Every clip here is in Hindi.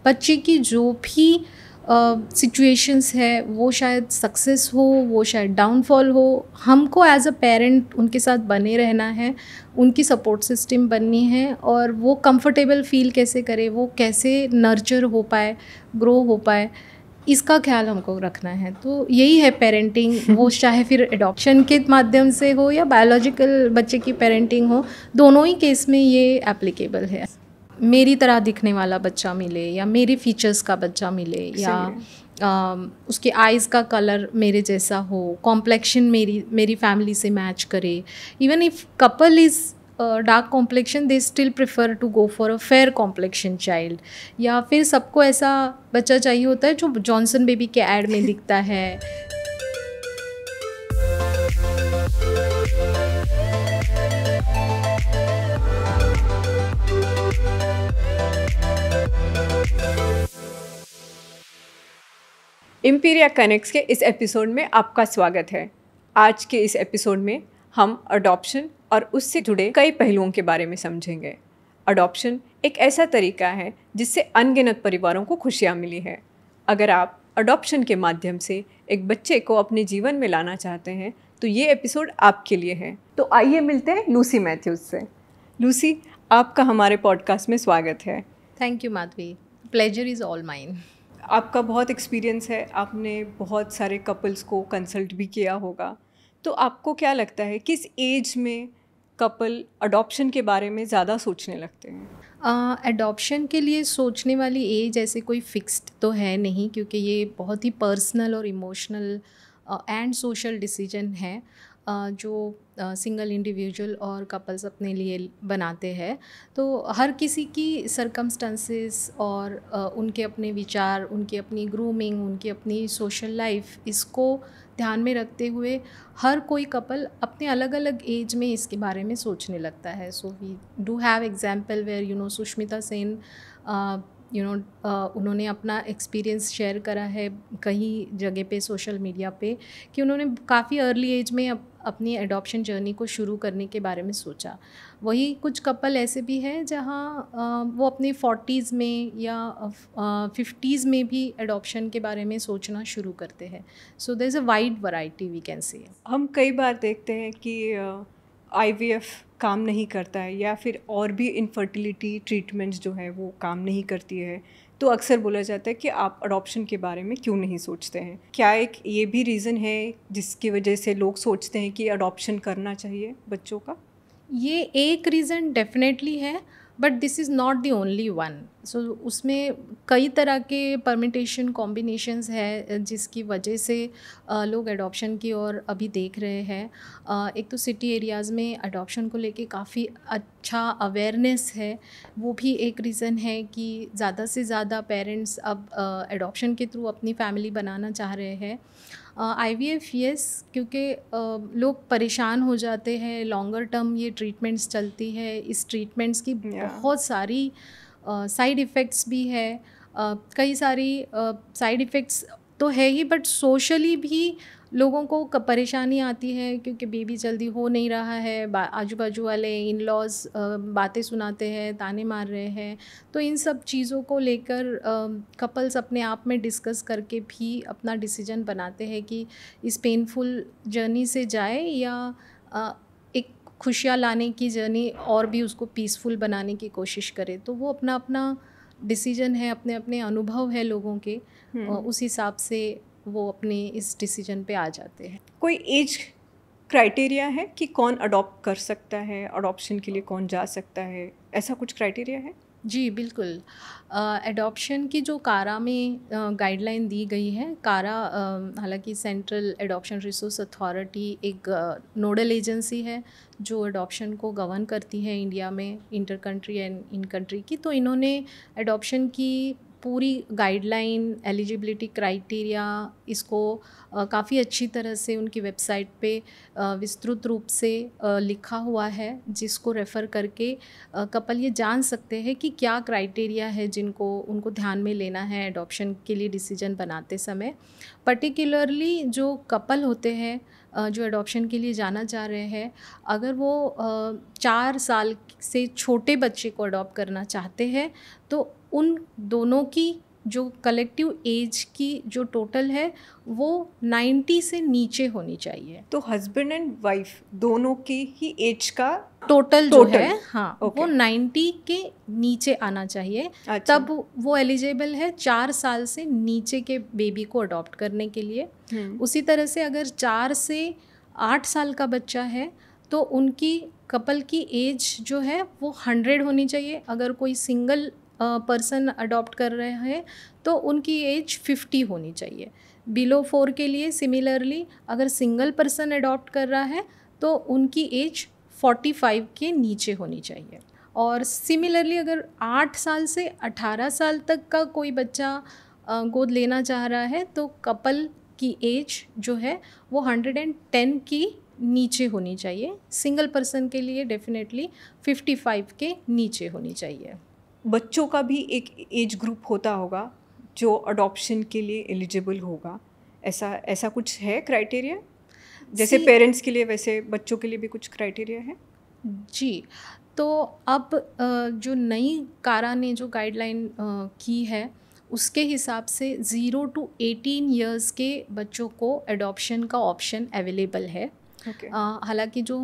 बच्चे की जो भी सिचुएशंस है वो शायद सक्सेस हो, वो शायद डाउनफॉल हो, हमको एज अ पेरेंट उनके साथ बने रहना है, उनकी सपोर्ट सिस्टम बननी है, और वो कंफर्टेबल फील कैसे करे, वो कैसे नर्चर हो पाए, ग्रो हो पाए, इसका ख्याल हमको रखना है। तो यही है पेरेंटिंग, वो चाहे फिर एडॉप्शन के माध्यम से हो या बायोलॉजिकल बच्चे की पेरेंटिंग हो, दोनों ही केस में ये एप्लीकेबल है। मेरी तरह दिखने वाला बच्चा मिले या मेरे फीचर्स का बच्चा मिले, या उसके आइज़ का कलर मेरे जैसा हो, कॉम्प्लेक्शन मेरी फैमिली से मैच करे। Even if couple is dark complexion, they still prefer to go for a fair complexion child. या फिर सबको ऐसा बच्चा चाहिए होता है जो जॉनसन बेबी के ऐड में दिखता है। इम्पीरिया कनेक्ट्स के इस एपिसोड में आपका स्वागत है। आज के इस एपिसोड में हम अडॉप्शन और उससे जुड़े कई पहलुओं के बारे में समझेंगे। अडॉप्शन एक ऐसा तरीका है जिससे अनगिनत परिवारों को खुशियाँ मिली है। अगर आप अडॉप्शन के माध्यम से एक बच्चे को अपने जीवन में लाना चाहते हैं तो ये एपिसोड आपके लिए है। तो आइए मिलते हैं लूसी मैथ्यूज से। लूसी, आपका हमारे पॉडकास्ट में स्वागत है। Thank you Madhavi, pleasure is all mine. आपका बहुत एक्सपीरियंस है, आपने बहुत सारे कपल्स को कंसल्ट भी किया होगा, तो आपको क्या लगता है किस एज में कपल अडॉप्शन के बारे में ज़्यादा सोचने लगते हैं? एडॉप्शन के लिए सोचने वाली एज ऐसे कोई फिक्स्ड तो है नहीं, क्योंकि ये बहुत ही पर्सनल और इमोशनल एंड सोशल डिसीजन है जो सिंगल इंडिविजुअल और कपल्स अपने लिए बनाते हैं। तो हर किसी की सरकमस्टेंसेस और उनके अपने विचार, उनकी अपनी ग्रूमिंग, उनकी अपनी सोशल लाइफ, इसको ध्यान में रखते हुए हर कोई कपल अपने अलग अलग एज में इसके बारे में सोचने लगता है। So we do have example where Sushmita Sen उन्होंने अपना एक्सपीरियंस शेयर करा है कहीं जगह पे सोशल मीडिया पे, कि उन्होंने काफ़ी अर्ली एज में अपनी एडॉप्शन जर्नी को शुरू करने के बारे में सोचा। वही कुछ कपल ऐसे भी हैं जहाँ वो अपने 40s में या 50s में भी एडॉप्शन के बारे में सोचना शुरू करते हैं। So there is a wide variety we can say. हम कई बार देखते हैं कि IVF काम नहीं करता है या फिर और भी इनफर्टिलिटी ट्रीटमेंट्स जो है वो काम नहीं करती है, तो अक्सर बोला जाता है कि आप अडॉप्शन के बारे में क्यों नहीं सोचते हैं। क्या एक ये भी रीज़न है जिसकी वजह से लोग सोचते हैं कि अडॉप्शन करना चाहिए बच्चों का? ये एक रीज़न डेफिनेटली है, but this is not the only one. So उसमें कई तरह के परमिटेशन कॉम्बिनेशंस है जिसकी वजह से लोग एडॉप्शन की ओर अभी देख रहे हैं। एक तो सिटी एरियाज़ में एडॉप्शन को लेके काफ़ी अच्छा अवेयरनेस है, वो भी एक रीज़न है कि ज़्यादा से ज़्यादा पेरेंट्स अब एडॉप्शन के थ्रू अपनी फैमिली बनाना चाह रहे हैं। IVF यस, क्योंकि लोग परेशान हो जाते हैं, लॉन्गर टर्म ये ट्रीटमेंट्स चलती है, इस ट्रीटमेंट्स की बहुत सारी साइड इफ़ेक्ट्स भी है। कई सारी साइड इफ़ेक्ट्स तो है ही, बट सोशली भी लोगों को परेशानी आती है क्योंकि बेबी जल्दी हो नहीं रहा है, आजू बाजू वाले इन लॉज बातें सुनाते हैं, ताने मार रहे हैं। तो इन सब चीज़ों को लेकर कपल्स अपने आप में डिस्कस करके भी अपना डिसीजन बनाते हैं कि इस पेनफुल जर्नी से जाए या एक खुशियाँ लाने की जर्नी और भी उसको पीसफुल बनाने की कोशिश करे। तो वो अपना अपना डिसीजन है, अपने अपने अनुभव है लोगों के, उस हिसाब से वो अपने इस डिसीजन पे आ जाते हैं। कोई एज क्राइटेरिया है कि कौन अडॉप्ट कर सकता है, अडॉप्शन के लिए कौन जा सकता है, ऐसा कुछ क्राइटेरिया है? जी बिल्कुल। एडॉप्शन की जो कारा में गाइडलाइन दी गई है, कारा हालांकि सेंट्रल एडॉप्शन रिसोर्स अथॉरिटी एक नोडल एजेंसी है जो एडॉप्शन को गवर्न करती है इंडिया में, inter country and in country की। तो इन्होंने एडॉप्शन की पूरी गाइडलाइन, एलिजिबिलिटी क्राइटेरिया, इसको काफ़ी अच्छी तरह से उनकी वेबसाइट पे विस्तृत रूप से लिखा हुआ है, जिसको रेफ़र करके कपल ये जान सकते हैं कि क्या क्राइटेरिया है जिनको उनको ध्यान में लेना है एडॉप्शन के लिए डिसीजन बनाते समय। पर्टिकुलरली जो कपल होते हैं जो एडॉप्शन के लिए जाना चाह रहे हैं, अगर वो 4 साल से छोटे बच्चे को अडॉप्ट करना चाहते हैं तो उन दोनों की जो कलेक्टिव एज की जो टोटल है वो 90 से नीचे होनी चाहिए। तो हस्बैंड एंड वाइफ दोनों की ही एज का टोटल जो total, है, हाँ, okay. वो 90 के नीचे आना चाहिए। अच्छा। तब वो एलिजिबल है 4 साल से नीचे के बेबी को अडॉप्ट करने के लिए। उसी तरह से अगर 4 से 8 साल का बच्चा है तो उनकी कपल की एज जो है वो 100 होनी चाहिए। अगर कोई सिंगल पर्सन अडॉप्ट कर रहे हैं तो उनकी एज 50 होनी चाहिए। बिलो 4 के लिए सिमिलरली अगर सिंगल पर्सन अडॉप्ट कर रहा है तो उनकी एज 45 के नीचे होनी चाहिए। और सिमिलरली अगर 8 साल से 18 साल तक का कोई बच्चा गोद लेना चाह रहा है तो कपल की एज जो है वो 110 की नीचे होनी चाहिए। सिंगल पर्सन के लिए डेफिनेटली 55 के नीचे होनी चाहिए। बच्चों का भी एक एज ग्रुप होता होगा जो अडॉप्शन के लिए एलिजिबल होगा, ऐसा कुछ है क्राइटेरिया? जैसे पेरेंट्स के लिए वैसे बच्चों के लिए भी कुछ क्राइटेरिया है? जी, तो अब जो नई कारा ने जो गाइडलाइन की है उसके हिसाब से 0 to 18 इयर्स के बच्चों को एडॉप्शन का ऑप्शन अवेलेबल है। हालांकि जो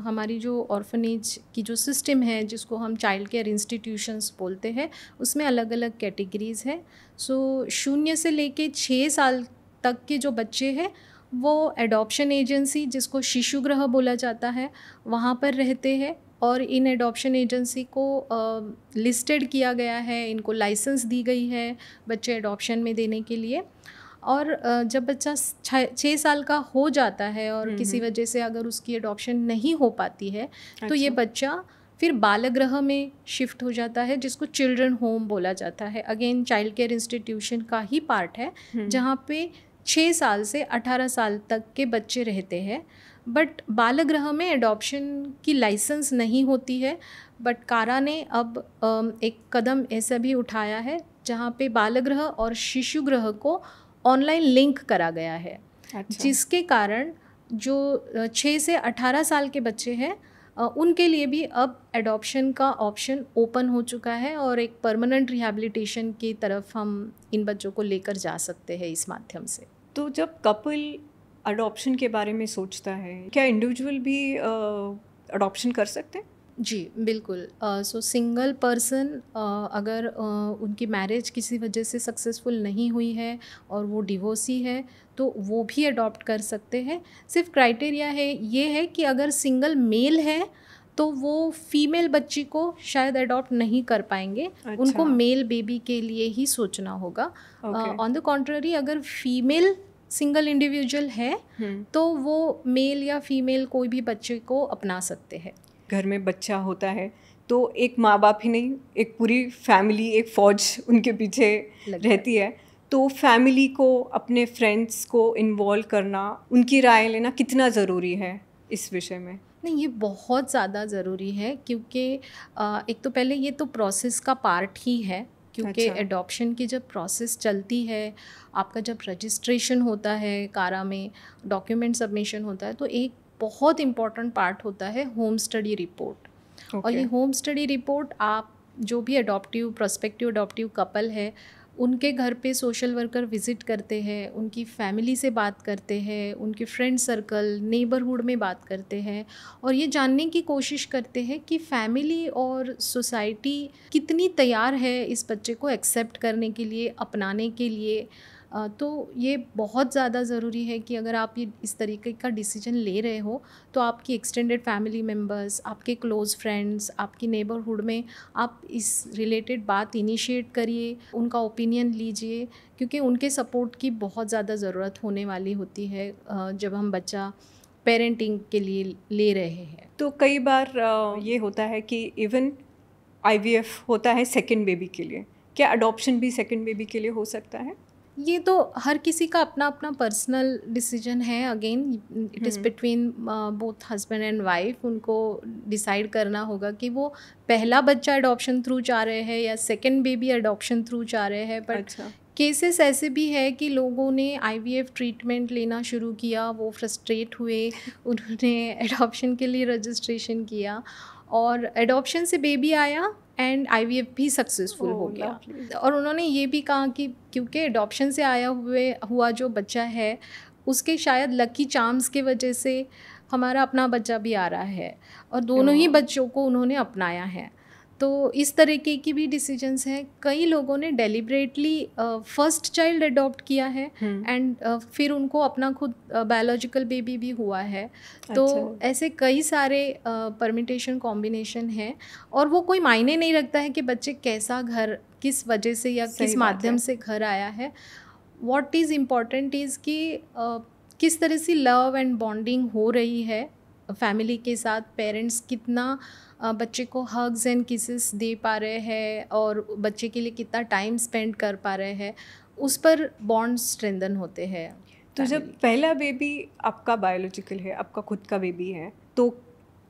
हमारी जो ऑर्फनेज की जो सिस्टम है जिसको हम चाइल्ड केयर इंस्टीट्यूशंस बोलते हैं उसमें अलग अलग कैटेगरीज़ है। सो 0 से लेके 6 साल तक के जो बच्चे हैं वो एडॉप्शन एजेंसी जिसको शिशु गृह बोला जाता है वहाँ पर रहते हैं और इन एडॉप्शन एजेंसी को लिस्टेड किया गया है, इनको लाइसेंस दी गई है बच्चे एडॉप्शन में देने के लिए। और जब बच्चा 6 साल का हो जाता है और किसी वजह से अगर उसकी एडॉप्शन नहीं हो पाती है तो ये बच्चा फिर बाल गृह में शिफ्ट हो जाता है जिसको चिल्ड्रन होम बोला जाता है। अगेन चाइल्ड केयर इंस्टीट्यूशन का ही पार्ट है जहाँ पे 6 साल से 18 साल तक के बच्चे रहते हैं। बट बाल गृह में एडॉप्शन की लाइसेंस नहीं होती है। बट कारा ने अब एक कदम ऐसा भी उठाया है जहाँ पे बाल गृह और शिशु गृह को ऑनलाइन लिंक करा गया है। अच्छा। जिसके कारण जो 6 से 18 साल के बच्चे हैं उनके लिए भी अब एडॉप्शन का ऑप्शन ओपन हो चुका है और एक परमानेंट रिहैबिलिटेशन की तरफ हम इन बच्चों को लेकर जा सकते हैं इस माध्यम से। तो जब कपल अडॉप्शन के बारे में सोचता है क्या इंडिविजुअल भी अडॉप्शन कर सकते हैं? जी बिल्कुल। सो सिंगल पर्सन अगर उनकी मैरिज किसी वजह से सक्सेसफुल नहीं हुई है और वो डिवोर्सी है तो वो भी अडॉप्ट कर सकते हैं। सिर्फ क्राइटेरिया है ये है कि अगर सिंगल मेल है तो वो फीमेल बच्ची को शायद अडॉप्ट नहीं कर पाएंगे। अच्छा। उनको मेल बेबी के लिए ही सोचना होगा। ऑन द कॉन्ट्ररी अगर फीमेल सिंगल इंडिविजुअल है तो वो मेल या फीमेल कोई भी बच्चे को अपना सकते हैं। घर में बच्चा होता है तो एक माँ बाप ही नहीं एक पूरी फैमिली एक फ़ौज उनके पीछे रहती है। तो फैमिली को अपने फ्रेंड्स को इन्वॉल्व करना, उनकी राय लेना कितना ज़रूरी है इस विषय में? नहीं, ये बहुत ज़्यादा ज़रूरी है क्योंकि एक तो पहले ये तो प्रोसेस का पार्ट ही है क्योंकि एडॉप्शन की जब प्रोसेस चलती है, आपका जब रजिस्ट्रेशन होता है कारा में, डॉक्यूमेंट सबमिशन होता है तो एक बहुत इम्पॉर्टेंट पार्ट होता है होम स्टडी रिपोर्ट। और ये होम स्टडी रिपोर्ट आप जो भी अडॉप्टिव प्रोस्पेक्टिव अडॉप्टिव कपल है उनके घर पे सोशल वर्कर विज़िट करते हैं, उनकी फैमिली से बात करते हैं, उनके फ्रेंड सर्कल नेबरहुड में बात करते हैं और ये जानने की कोशिश करते हैं कि फैमिली और सोसाइटी कितनी तैयार है इस बच्चे को एक्सेप्ट करने के लिए, अपनाने के लिए। तो ये बहुत ज़्यादा ज़रूरी है कि अगर आप ये इस तरीके का डिसीजन ले रहे हो तो आपकी एक्सटेंडेड फैमिली मेम्बर्स, आपके क्लोज़ फ्रेंड्स, आपकी नेबरहुड में आप इस रिलेटेड बात इनिशिएट करिए, उनका ओपिनियन लीजिए क्योंकि उनके सपोर्ट की बहुत ज़्यादा ज़रूरत होने वाली होती है जब हम बच्चा पेरेंटिंग के लिए ले रहे हैं। तो कई बार ये होता है कि इवन IVF होता है सेकेंड बेबी के लिए, क्या अडॉप्शन भी सेकेंड बेबी के लिए हो सकता है? ये तो हर किसी का अपना अपना पर्सनल डिसीजन है। Again it is between both husband and wife. उनको डिसाइड करना होगा कि वो पहला बच्चा अडॉप्शन थ्रू चाह रहे हैं या सेकंड बेबी अडॉप्शन थ्रू चाह रहे हैं। बट केसेस ऐसे भी है कि लोगों ने IVF ट्रीटमेंट लेना शुरू किया, वो फ्रस्ट्रेट हुए, उन्होंने एडॉप्शन के लिए रजिस्ट्रेशन किया और एडॉप्शन से बेबी आया एंड आईवीएफ भी सक्सेसफुल हो Oh, गया। lovely. और उन्होंने ये भी कहा कि क्योंकि एडॉप्शन से हुआ जो बच्चा है उसके शायद लकी चार्म्स के वजह से हमारा अपना बच्चा भी आ रहा है, और दोनों ही Oh. बच्चों को उन्होंने अपनाया है। तो इस तरीके की भी डिसीजंस हैं। कई लोगों ने डेलिबरेटली फर्स्ट चाइल्ड अडॉप्ट किया है एंड फिर उनको अपना खुद बायोलॉजिकल बेबी भी हुआ है। तो अच्छा। ऐसे कई सारे परमिटेशन कॉम्बिनेशन हैं, और वो कोई मायने नहीं रखता है कि बच्चे कैसा घर किस वजह से या सही किस बात माध्यम है। से घर आया है। व्हाट इज़ इम्पॉर्टेंट इज़ कि किस तरह से लव एंड बॉन्डिंग हो रही है फैमिली के साथ, पेरेंट्स कितना बच्चे को हग्स एंड किसेस दे पा रहे हैं और बच्चे के लिए कितना टाइम स्पेंड कर पा रहे हैं, उस पर बॉन्ड स्ट्रेंथन होते हैं। तो जब पहला बेबी आपका बायोलॉजिकल है, आपका खुद का बेबी है, तो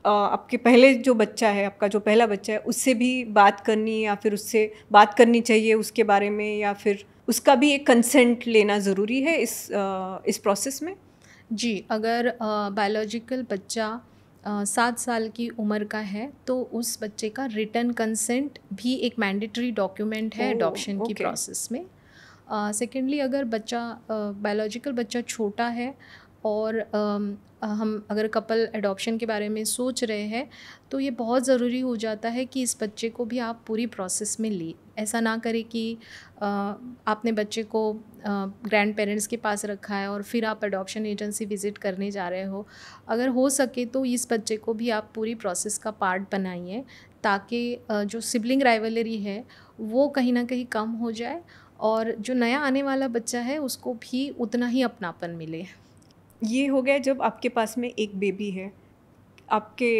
आपके पहले जो बच्चा है, आपका जो पहला बच्चा है, उससे भी बात करनी या फिर उससे बात करनी चाहिए उसके बारे में, या फिर उसका भी एक कंसेंट लेना ज़रूरी है इस प्रोसेस में? जी, अगर बायोलॉजिकल बच्चा 7 साल की उम्र का है तो उस बच्चे का रिटन कंसेंट भी एक मैंडेटरी डॉक्यूमेंट है ओह, एडॉप्शन की ओके। प्रोसेस में। सेकेंडली, अगर बच्चा बायोलॉजिकल बच्चा छोटा है और हम अगर कपल एडॉप्शन के बारे में सोच रहे हैं तो ये बहुत ज़रूरी हो जाता है कि इस बच्चे को भी आप पूरी प्रोसेस में लें। ऐसा ना करें कि आपने बच्चे को ग्रैंड पेरेंट्स के पास रखा है और फिर आप एडॉप्शन एजेंसी विज़िट करने जा रहे हो। अगर हो सके तो इस बच्चे को भी आप पूरी प्रोसेस का पार्ट बनाइए, ताकि जो सिबलिंग राइवलरी है वो कहीं ना कहीं कम हो जाए और जो नया आने वाला बच्चा है उसको भी उतना ही अपनापन मिले। ये हो गया जब आपके पास में एक बेबी है। आपके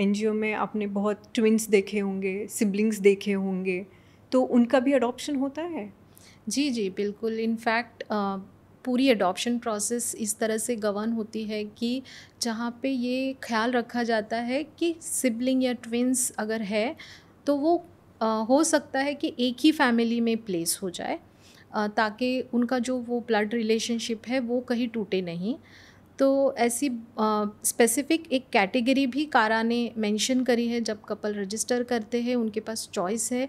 एनजीओ में आपने बहुत ट्विन्स देखे होंगे, सिबलिंग्स देखे होंगे, तो उनका भी अडॉप्शन होता है? जी जी बिल्कुल। इनफैक्ट पूरी एडॉप्शन प्रोसेस इस तरह से गवर्न होती है कि जहाँ पे ये ख्याल रखा जाता है कि सिबलिंग या ट्विन्स अगर है तो वो हो सकता है कि एक ही फैमिली में प्लेस हो जाए, ताकि उनका जो वो ब्लड रिलेशनशिप है वो कहीं टूटे नहीं। तो ऐसी स्पेसिफ़िक एक कैटेगरी भी कारा ने मेंशन करी है। जब कपल रजिस्टर करते हैं उनके पास चॉइस है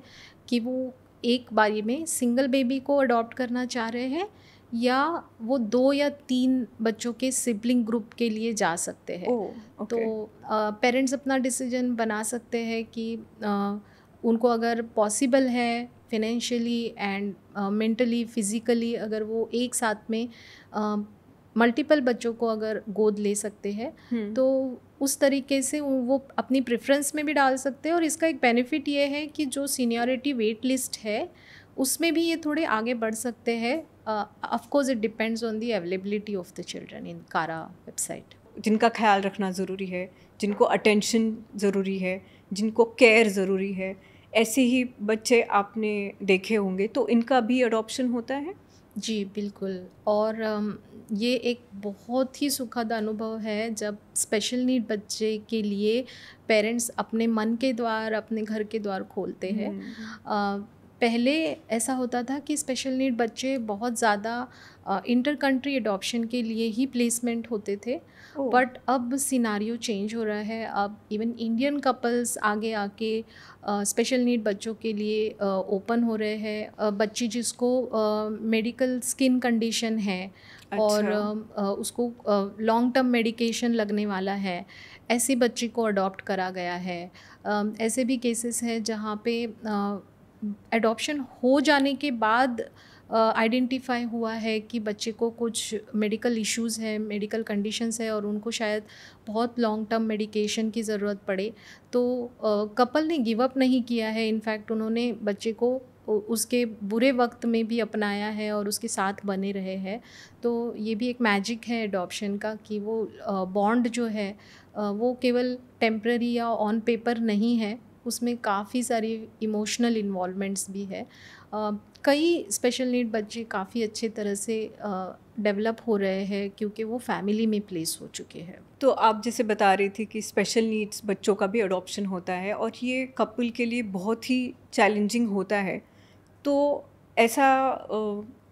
कि वो एक बारी में सिंगल बेबी को अडॉप्ट करना चाह रहे हैं या वो 2 या 3 बच्चों के सिबलिंग ग्रुप के लिए जा सकते हैं। ओह, तो ओके। पेरेंट्स अपना डिसीजन बना सकते हैं कि उनको अगर पॉसिबल है फिनेंशियली एंड मेंटली फिज़िकली, अगर वो एक साथ में मल्टीपल बच्चों को अगर गोद ले सकते हैं तो उस तरीके से वो अपनी प्रेफरेंस में भी डाल सकते हैं। और इसका एक बेनिफिट ये है कि जो सीनियरिटी वेट लिस्ट है उसमें भी ये थोड़े आगे बढ़ सकते हैं। Of course it depends on the availability of the children in कारा वेबसाइट। जिनका ख्याल रखना ज़रूरी है, जिनको अटेंशन ज़रूरी है, जिनको केयर ज़रूरी है, ऐसे ही बच्चे आपने देखे होंगे, तो इनका भी अडॉप्शन होता है? जी बिल्कुल। और ये एक बहुत ही सुखद अनुभव है जब स्पेशल नीड बच्चे के लिए पेरेंट्स अपने मन के द्वार, अपने घर के द्वार खोलते हैं। पहले ऐसा होता था कि स्पेशल नीड बच्चे बहुत ज़्यादा इंटर कंट्री अडॉप्शन के लिए ही प्लेसमेंट होते थे, बट अब सिनारियो चेंज हो रहा है। अब इवन इंडियन कपल्स आगे आके स्पेशल नीड बच्चों के लिए ओपन हो रहे हैं। बच्ची जिसको मेडिकल स्किन कंडीशन है और उसको लॉन्ग टर्म मेडिकेशन लगने वाला है, ऐसी बच्ची को अडॉप्ट करा गया है। ऐसे भी केसेस हैं जहाँ पे एडॉप्शन हो जाने के बाद आइडेंटिफाई हुआ है कि बच्चे को कुछ मेडिकल इश्यूज़ हैं, मेडिकल कंडीशंस है और उनको शायद बहुत लॉन्ग टर्म मेडिकेशन की ज़रूरत पड़े। तो कपल ने गिव अप नहीं किया है। इनफैक्ट उन्होंने बच्चे को उसके बुरे वक्त में भी अपनाया है और उसके साथ बने रहे हैं। तो ये भी एक मैजिक है एडॉप्शन का कि वो बॉन्ड जो है वो केवल टेम्पररी या ऑन पेपर नहीं है, उसमें काफ़ी सारी इमोशनल इन्वॉल्वमेंट्स भी है। कई स्पेशल नीड बच्चे काफ़ी अच्छे तरह से डेवलप हो रहे हैं क्योंकि वो फैमिली में प्लेस हो चुके हैं। तो आप जैसे बता रही थी कि स्पेशल नीड्स बच्चों का भी अडॉप्शन होता है और ये कपल के लिए बहुत ही चैलेंजिंग होता है, तो ऐसा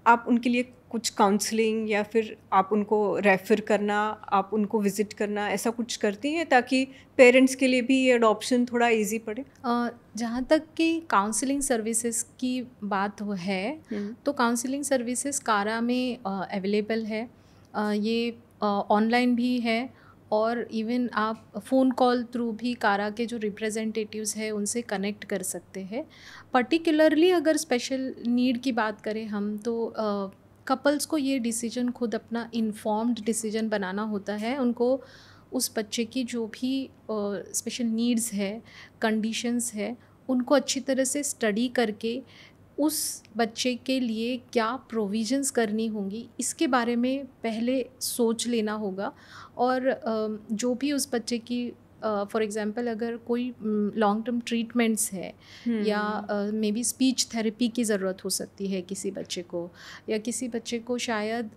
आप उनके लिए कुछ काउंसलिंग या फिर आप उनको रेफ़र करना, आप उनको विज़िट करना, ऐसा कुछ करती हैं ताकि पेरेंट्स के लिए भी ये अडॉप्शन थोड़ा ईज़ी पड़े? जहाँ तक कि काउंसलिंग सर्विसेज की बात है तो काउंसलिंग सर्विसेज कारा में अवेलेबल है। ये ऑनलाइन भी है और इवन आप फ़ोन कॉल थ्रू भी कारा के जो रिप्रेजेंटेटिव्स हैं उनसे कनेक्ट कर सकते हैं। पर्टिकुलरली अगर स्पेशल नीड की बात करें हम तो कपल्स को ये डिसीजन खुद अपना इन्फॉर्म्ड डिसीजन बनाना होता है। उनको उस बच्चे की जो भी स्पेशल नीड्स है, कंडीशंस है, उनको अच्छी तरह से स्टडी करके उस बच्चे के लिए क्या प्रोविजंस करनी होंगी इसके बारे में पहले सोच लेना होगा। और जो भी उस बच्चे की फॉर एग्ज़ाम्पल अगर कोई लॉन्ग टर्म ट्रीटमेंट्स है या मे बी स्पीच थेरेपी की ज़रूरत हो सकती है किसी बच्चे को, या किसी बच्चे को शायद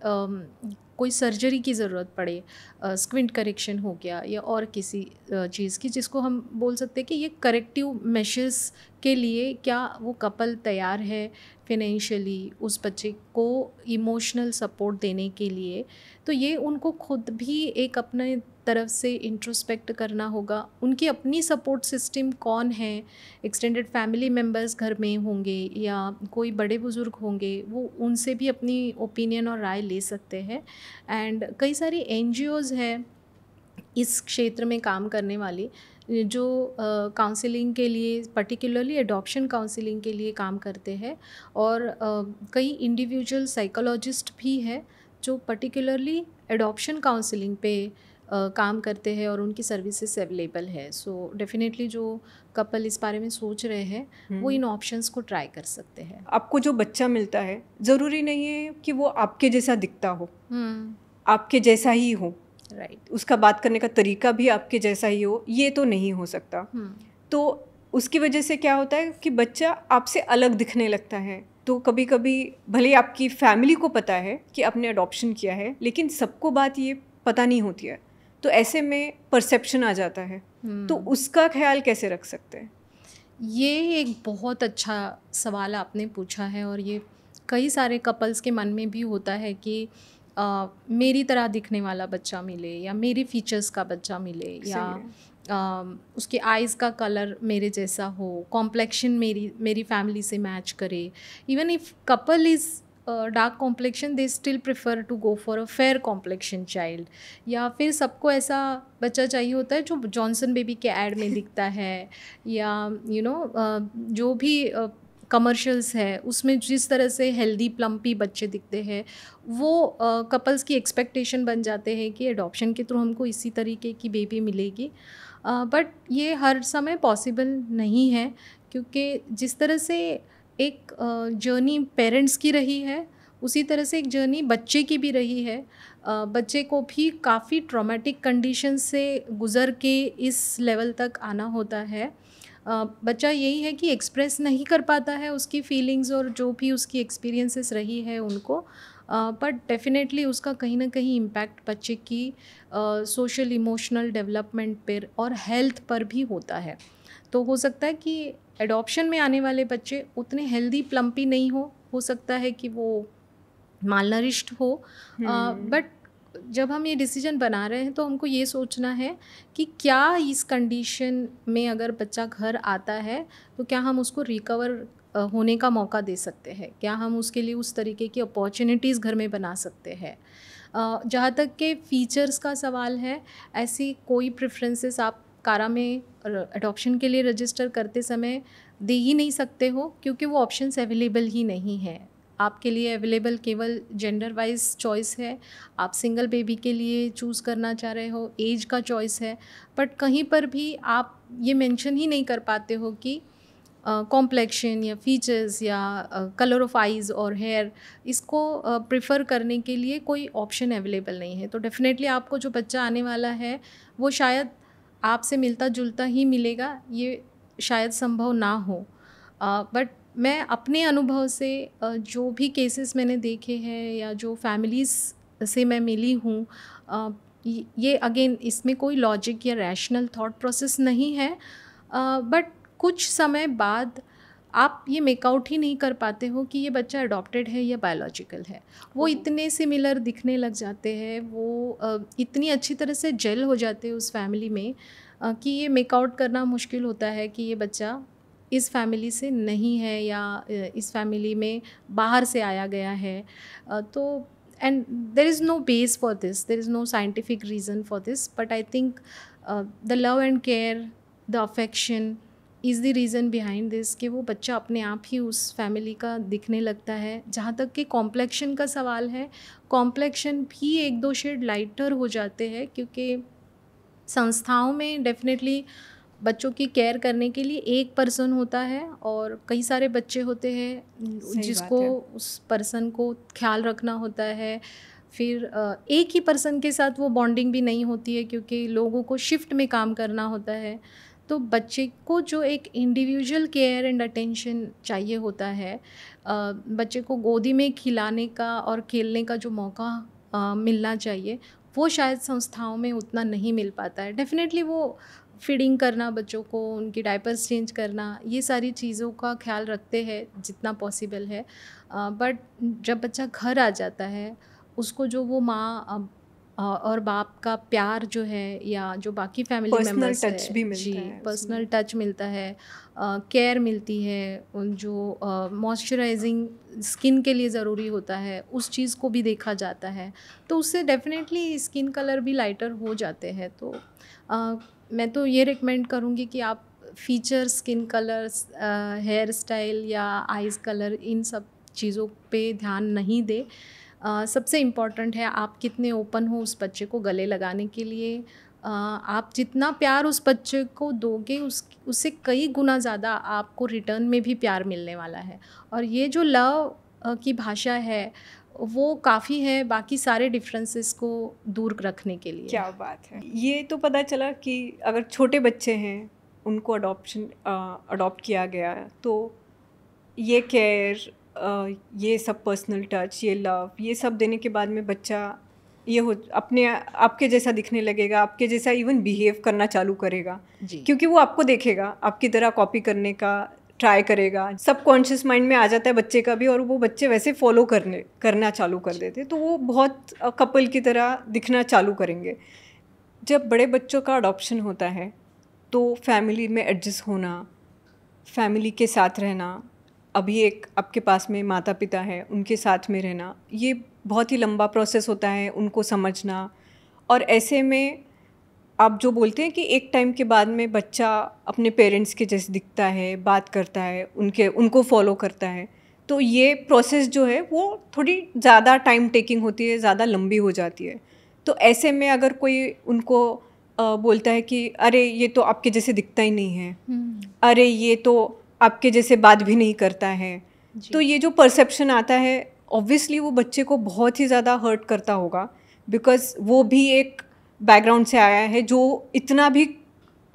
कोई सर्जरी की ज़रूरत पड़े, स्क्विंट करेक्शन हो गया या और किसी चीज़ की, जिसको हम बोल सकते हैं कि ये करेक्टिव मेशर्स के लिए क्या वो कपल तैयार है फिनेंशियली उस बच्चे को इमोशनल सपोर्ट देने के लिए। तो ये उनको खुद भी एक अपने तरफ से इंट्रोस्पेक्ट करना होगा। उनकी अपनी सपोर्ट सिस्टम कौन है, एक्सटेंडेड फैमिली मेम्बर्स घर में होंगे या कोई बड़े बुज़ुर्ग होंगे, वो उनसे भी अपनी ओपिनियन और राय ले सकते हैं। एंड कई सारी एनजीओज़ है इस क्षेत्र में काम करने वाली जो काउंसलिंग के लिए, पर्टिकुलरली एडॉप्शन काउंसलिंग के लिए काम करते हैं। और कई इंडिविजुअल साइकोलॉजिस्ट भी है जो पर्टिकुलरली एडॉप्शन काउंसलिंग पे काम करते हैं और उनकी सर्विसेज अवेलेबल है। सो डेफिनेटली जो कपल इस बारे में सोच रहे हैं वो इन ऑप्शंस को ट्राई कर सकते हैं। आपको जो बच्चा मिलता है ज़रूरी नहीं है कि वो आपके जैसा दिखता हो, आपके जैसा ही हो, राइट। उसका बात करने का तरीका भी आपके जैसा ही हो, ये तो नहीं हो सकता। तो उसकी वजह से क्या होता है कि बच्चा आपसे अलग दिखने लगता है। तो कभी कभी भले ही आपकी फैमिली को पता है कि आपने अडॉप्शन किया है, लेकिन सबको बात ये पता नहीं होती है, तो ऐसे में परसेप्शन आ जाता है। तो उसका ख्याल कैसे रख सकते हैं? ये एक बहुत अच्छा सवाल आपने पूछा है और ये कई सारे कपल्स के मन में भी होता है कि मेरी तरह दिखने वाला बच्चा मिले या मेरे फीचर्स का बच्चा मिले या उसके आइज़ का कलर मेरे जैसा हो, कॉम्प्लेक्शन मेरी फैमिली से मैच करे। Even if couple is dark complexion they still prefer to go for a fair complexion child. या फिर सबको ऐसा बच्चा चाहिए होता है जो जॉनसन बेबी के ऐड में दिखता है या जो भी कमर्शियल्स है उसमें जिस तरह से हेल्दी प्लम्पी बच्चे दिखते हैं, वो कपल्स की एक्सपेक्टेशन बन जाते हैं कि एडॉप्शन के थ्रू हमको इसी तरीके की बेबी मिलेगी। बट ये हर समय पॉसिबल नहीं है, क्योंकि जिस तरह से एक जर्नी पेरेंट्स की रही है उसी तरह से एक जर्नी बच्चे की भी रही है। बच्चे को भी काफ़ी ट्रॉमेटिक कंडीशन से गुज़र के इस लेवल तक आना होता है। बच्चा यही है कि एक्सप्रेस नहीं कर पाता है उसकी फीलिंग्स और जो भी उसकी एक्सपीरियंसेस रही है उनको, बट डेफिनेटली उसका कहीं ना कहीं इम्पैक्ट बच्चे की सोशल इमोशनल डेवलपमेंट पर और हेल्थ पर भी होता है। तो हो सकता है कि एडॉप्शन में आने वाले बच्चे उतने हेल्दी प्लम्पी नहीं हो सकता है कि वो मालनरिश्ड हो, बट जब हम ये डिसीजन बना रहे हैं तो हमको ये सोचना है कि क्या इस कंडीशन में अगर बच्चा घर आता है तो क्या हम उसको रिकवर होने का मौका दे सकते हैं, क्या हम उसके लिए उस तरीके की अपॉर्चुनिटीज़ घर में बना सकते हैं। जहाँ तक के फ़ीचर्स का सवाल है, ऐसी कोई प्रेफरेंसेस आप कारा में अडॉप्शन के लिए रजिस्टर करते समय दे ही नहीं सकते हो, क्योंकि वो ऑप्शंस अवेलेबल ही नहीं है आपके लिए। अवेलेबल केवल जेंडर वाइज चॉइस है, आप सिंगल बेबी के लिए चूज़ करना चाह रहे हो, एज का चॉइस है, बट कहीं पर भी आप ये मेंशन ही नहीं कर पाते हो कि कॉम्प्लेक्शन या फीचर्स या कलर ऑफ आइज़ और हेयर, इसको प्रेफर करने के लिए कोई ऑप्शन अवेलेबल नहीं है। तो डेफिनेटली आपको जो बच्चा आने वाला है वो शायद आपसे मिलता जुलता ही मिलेगा, ये शायद संभव ना हो। बट मैं अपने अनुभव से जो भी केसेस मैंने देखे हैं या जो फैमिलीज़ से मैं मिली हूँ, ये अगेन इसमें कोई लॉजिक या रैशनल थॉट प्रोसेस नहीं है, बट कुछ समय बाद आप ये मेकआउट ही नहीं कर पाते हो कि ये बच्चा अडॉप्टेड है या बायोलॉजिकल है। वो इतने सिमिलर दिखने लग जाते हैं, वो इतनी अच्छी तरह से जेल हो जाते हैं उस फैमिली में कि ये मेकआउट करना मुश्किल होता है कि ये बच्चा इस फैमिली से नहीं है या इस फैमिली में बाहर से आया गया है। तो and there is no base for this, there is no scientific reason for this, but I think the love and care, the affection is the reason behind this कि वो बच्चा अपने आप ही उस फैमिली का दिखने लगता है। जहाँ तक कि कॉम्प्लेक्शन का सवाल है, कॉम्प्लेक्शन भी 1-2 शेड लाइटर हो जाते हैं, क्योंकि संस्थाओं में डेफिनेटली बच्चों की केयर करने के लिए एक पर्सन होता है और कई सारे बच्चे होते हैं जिसको उस पर्सन को ख्याल रखना होता है। फिर एक ही पर्सन के साथ वो बॉन्डिंग भी नहीं होती है क्योंकि लोगों को शिफ्ट में काम करना होता है। तो बच्चे को जो एक इंडिविजुअल केयर एंड अटेंशन चाहिए होता है, बच्चे को गोदी में खिलाने का और खेलने का जो मौका मिलना चाहिए, वो शायद संस्थाओं में उतना नहीं मिल पाता है। डेफिनेटली वो फीडिंग करना, बच्चों को उनकी डायपर्स चेंज करना, ये सारी चीज़ों का ख्याल रखते हैं जितना पॉसिबल है। बट जब बच्चा घर आ जाता है, उसको जो वो माँ और बाप का प्यार जो है या जो बाकी फैमिली मेम्बर्स टच भी मिलता जी है, पर्सनल टच मिलता है, केयर मिलती है, जो मॉइस्चराइजिंग स्किन के लिए ज़रूरी होता है उस चीज़ को भी देखा जाता है, तो उससे डेफिनेटली स्किन कलर भी लाइटर हो जाते हैं। तो मैं तो ये रिकमेंड करूँगी कि आप feature, skin colours, hair style या आइज़ कलर, इन सब चीज़ों पे ध्यान नहीं दें। सबसे इम्पॉर्टेंट है आप कितने ओपन हो उस बच्चे को गले लगाने के लिए। आप जितना प्यार उस बच्चे को दोगे उससे कई गुना ज़्यादा आपको रिटर्न में भी प्यार मिलने वाला है। और ये जो लव की भाषा है वो काफ़ी है बाकी सारे डिफरेंसेस को दूर रखने के लिए। क्या बात है। ये तो पता चला कि अगर छोटे बच्चे हैं उनको अडॉप्ट किया गया तो ये केयर, ये सब पर्सनल टच, ये लव, ये सब देने के बाद में बच्चा ये हो अपने आपके जैसा दिखने लगेगा, आपके जैसा इवन बिहेव करना चालू करेगा जी। क्योंकि वो आपको देखेगा, आपकी तरह कॉपी करने का ट्राई करेगा। सबकॉन्शियस माइंड में आ जाता है बच्चे का भी, और वो बच्चे वैसे फॉलो करना चालू कर देते, तो वो बहुत कपल की तरह दिखना चालू करेंगे। जब बड़े बच्चों का अडॉप्शन होता है तो फैमिली में एडजस्ट होना, फैमिली के साथ रहना, अभी एक आपके पास में माता पिता है उनके साथ में रहना, ये बहुत ही लंबा प्रोसेस होता है, उनको समझना। और ऐसे में आप जो बोलते हैं कि एक टाइम के बाद में बच्चा अपने पेरेंट्स के जैसे दिखता है, बात करता है, उनको फॉलो करता है, तो ये प्रोसेस जो है वो थोड़ी ज़्यादा टाइम टेकिंग होती है, ज़्यादा लंबी हो जाती है। तो ऐसे में अगर कोई उनको बोलता है कि अरे ये तो आपके जैसे दिखता ही नहीं है, अरे ये तो आपके जैसे बात भी नहीं करता है, तो ये जो परसेप्शन आता है ऑब्वियसली वो बच्चे को बहुत ही ज़्यादा हर्ट करता होगा, बिकॉज़ वो भी एक बैकग्राउंड से आया है जो इतना भी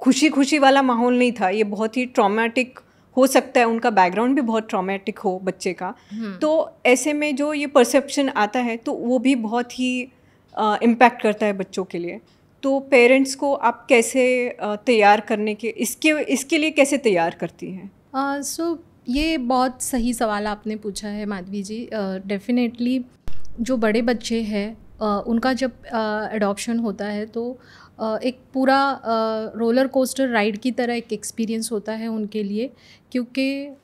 खुशी वाला माहौल नहीं था। ये बहुत ही ट्रॉमेटिक हो सकता है, उनका बैकग्राउंड भी बहुत ट्रॉमेटिक हो बच्चे का। तो ऐसे में जो ये परसेप्शन आता है तो वो भी बहुत ही इम्पैक्ट करता है बच्चों के लिए। तो पेरेंट्स को आप कैसे तैयार करने के इसके लिए कैसे तैयार करती हैं? ये बहुत सही सवाल आपने पूछा है माधवी जी। डेफिनेटली जो बड़े बच्चे हैं उनका जब एडॉप्शन होता है तो एक पूरा रोलर कोस्टर राइड की तरह एक एक्सपीरियंस होता है उनके लिए, क्योंकि